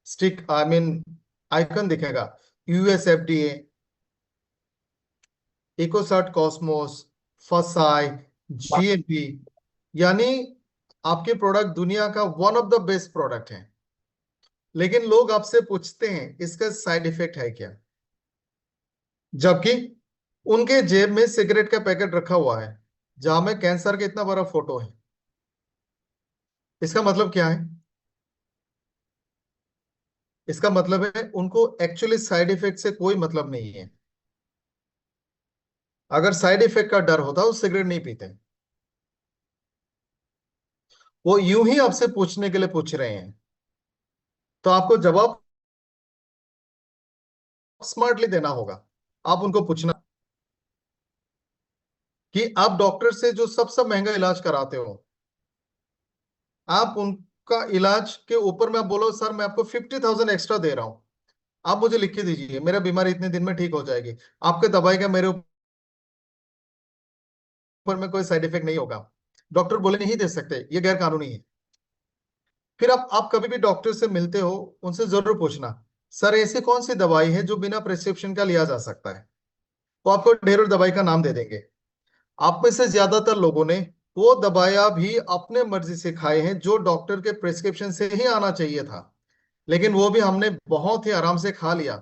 स्टिक, आई मीन आइकन दिखेगा, यूएसएफडीए, इकोसर्ट कॉस्मोस, फसाई, जीएमपी, यानी आपके प्रोडक्ट दुनिया का one of the best product है। लेकिन लोग आपसे पूछते हैं इसका साइड इफेक्ट है क्या, जबकि उनके जेब में सिगरेट का पैकेट रखा हुआ है जहां में कैंसर का इतना बड़ा फोटो है। इसका मतलब क्या है? इसका मतलब है उनको एक्चुअली साइड इफेक्ट से कोई मतलब नहीं है। अगर साइड इफेक्ट का डर होता वो सिगरेट नहीं पीते। वो यूं ही आपसे पूछने के लिए पूछ रहे हैं, तो आपको जवाब स्मार्टली देना होगा। आप उनको पूछना कि आप डॉक्टर से जो सबसे महंगा इलाज कराते हो, आप उनका इलाज के ऊपर में आप बोलो सर मैं आपको 50,000 एक्स्ट्रा दे रहा हूं, आप मुझे लिख के दीजिए, मेरा बीमारी इतने दिन में ठीक हो जाएगी, आपके दवाई का मेरे ऊपर में कोई साइड इफेक्ट नहीं होगा। डॉक्टर बोले नहीं दे सकते, ये गैर कानूनी है। फिर आप कभी भी डॉक्टर से मिलते हो, उनसे जरूर पूछना सर ऐसी कौन सी दवाई है जो बिना प्रिस्क्रिप्शन का लिया जा सकता है। वो आपको ढेरों दवाई का नाम दे देंगे। आप में से ज्यादातर लोगों ने वो दवाइयां भी अपने मर्जी से खाए हैं जो डॉक्टर के प्रिस्क्रिप्शन से ही आना चाहिए था, लेकिन वो भी हमने बहुत ही आराम से खा लिया।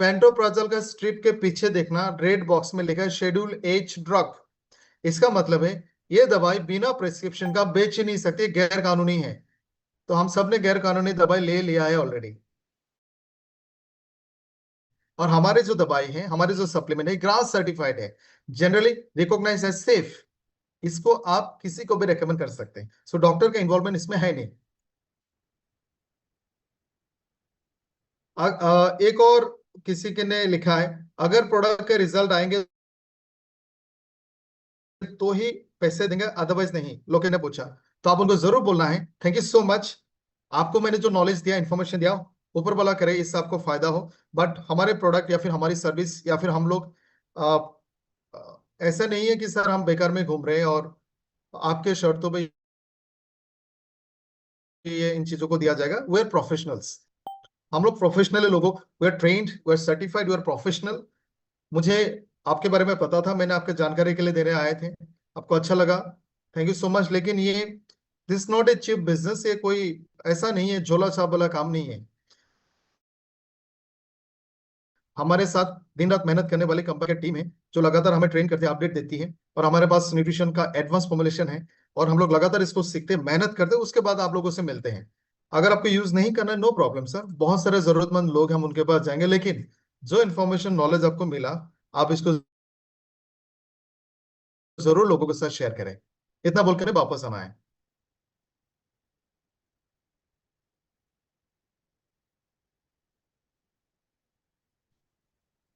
पेंटोप्राजोल का स्ट्रिप के पीछे देखना, रेड बॉक्स में लिखा है शेड्यूल एच ड्रग। इसका मतलब है ये दवाई बिना प्रिस्क्रिप्शन का बेच ही नहीं सकती, गैर कानूनी है। तो हम सब ने गैर कानूनी दवाई ले लिया है ऑलरेडी। और हमारे जो दवाई है, हमारे जो सप्लीमेंट है, ग्रास सर्टिफाइड है, जनरली रिकॉग्नाइज एज सेफ। इसको आप किसी को भी रेकमेंड कर सकते हैं। सो डॉक्टर का इन्वॉल्वमेंट इसमें है नहीं। एक और किसी के ने लिखा है, अगर प्रोडक्ट के रिजल्ट आएंगे तो ही पैसे देंगे, अदरवाइज नहीं, लोग ने पूछा। तो आप उनको जरूर बोलना है थैंक यू सो मच, आपको मैंने जो नॉलेज दिया, इन्फॉर्मेशन दिया, ऊपर वाला करे इससे आपको फायदा हो। बट हमारे प्रोडक्ट या फिर हमारी सर्विस या फिर हम लोग ऐसा नहीं है कि सर हम बेकार में घूम रहे हैं और आपके शर्तों पे ये इन चीजों को दिया जाएगा। वी आर प्रोफेशनल्स, हम लोग प्रोफेशनल लोगों, we are trained, we are certified, we are professional. मुझे आपके बारे में पता था, मैंने आपके जानकारी के लिए देने आए थे, आपको अच्छा लगा, थैंक यू सो मच। लेकिन ये this not a cheap business, ये कोई ऐसा नहीं है, झोला छाप वाला काम नहीं है। हमारे साथ दिन रात मेहनत करने वाली कंपनी की टीम है जो लगातार हमें ट्रेन करती है, अपडेट देती है। और हमारे पास न्यूट्रिशन का एडवांस फॉर्मुलेशन है और हम लोग लगातार इसको सीखते हैं, मेहनत करते हैं, उसके बाद आप लोगों से मिलते हैं। अगर आपको यूज नहीं करना है, नो प्रॉब्लम सर, बहुत सारे जरूरतमंद लोग हैं, हम उनके पास जाएंगे। लेकिन जो इन्फॉर्मेशन नॉलेज आपको मिला, आप इसको जरूर लोगों के साथ शेयर करें। इतना बोलकर वापस आना है।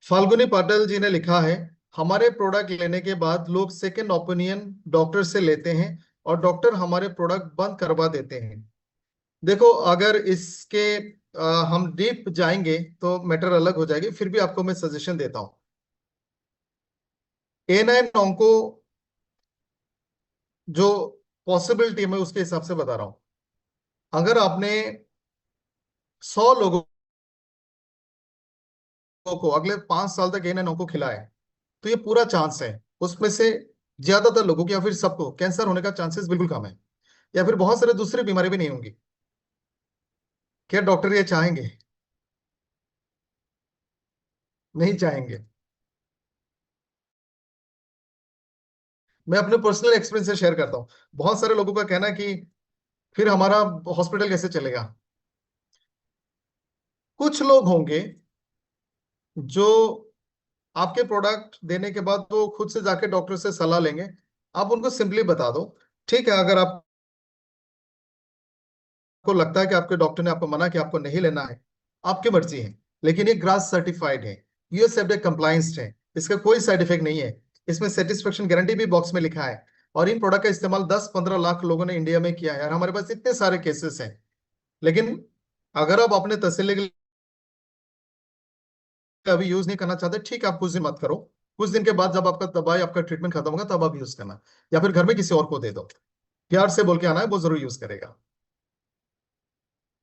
फाल्गुनी पाटिल जी ने लिखा है, हमारे प्रोडक्ट लेने के बाद लोग सेकंड ओपिनियन डॉक्टर से लेते हैं और डॉक्टर हमारे प्रोडक्ट बंद करवा देते हैं। देखो, अगर इसके हम डीप जाएंगे तो मैटर अलग हो जाएगी, फिर भी आपको मैं सजेशन देता हूं। A9 ऑंको जो पॉसिबिलिटी में उसके हिसाब से बता रहा हूं, अगर आपने 100 लोगों को अगले 5 साल तक A9 ऑंको खिलाया है, तो ये पूरा चांस है उसमें से ज्यादातर लोगों को या फिर सबको कैंसर होने का चांसेस बिल्कुल कम है, या फिर बहुत सारे दूसरी बीमारी भी नहीं होंगी। क्या डॉक्टर ये चाहेंगे? नहीं चाहेंगे। मैं अपने पर्सनल एक्सपीरियंस से शेयर करता हूं। बहुत सारे लोगों का कहना है कि फिर हमारा हॉस्पिटल कैसे चलेगा। कुछ लोग होंगे जो आपके प्रोडक्ट देने के बाद वो खुद से जाके डॉक्टर से सलाह लेंगे। आप उनको सिंपली बता दो, ठीक है, अगर आपको लगता है कि आपके डॉक्टर ने आपको मना कि आपको नहीं लेना है, आपकी मर्जी है, लेकिन ये ग्रास सर्टिफाइड है, यूएस एफडीए कंप्लायंस्ड है, इसका कोई साइड इफेक्ट नहीं है, इसमें सेटिस्फेक्शन गारंटी भी बॉक्स में लिखा है। और इन प्रोडक्ट का इस्तेमाल 10-15 लाख लोगों ने इंडिया में किया है और हमारे पास इतने सारे केसेस हैं। लेकिन अगर आप अपने तसल्ली के लिए अभी यूज नहीं करना चाहते, ठीक है, आप कुछ दिन मत करो, कुछ दिन के बाद जब आपका दवाई, आपका ट्रीटमेंट खत्म होगा, तब आप यूज करना, या फिर घर में किसी और को दे दो। प्यार से बोल के आना है, वो जरूर यूज करेगा।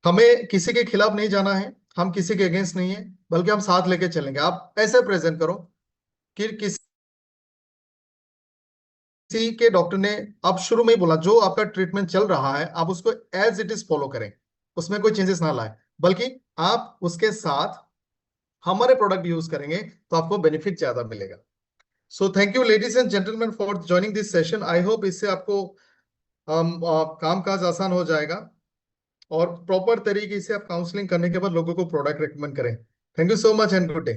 हमें किसी के खिलाफ नहीं जाना है, हम किसी के अगेंस्ट नहीं है, बल्कि हम साथ लेके चलेंगे। आप ऐसे प्रेजेंट करो कि किसी के डॉक्टर ने आप शुरू में ही बोला, जो आपका ट्रीटमेंट चल रहा है आप उसको एज इट इज फॉलो करें, उसमें कोई चेंजेस ना लाए, बल्कि आप उसके साथ हमारे प्रोडक्ट यूज करेंगे तो आपको बेनिफिट ज्यादा मिलेगा। So thank you ladies and gentleman for joining this session. I hope इससे आपको काम काज आसान हो जाएगा और प्रॉपर तरीके से आप काउंसलिंग करने के बाद लोगों को प्रोडक्ट रेकमेंड करें। Thank you so much and good day.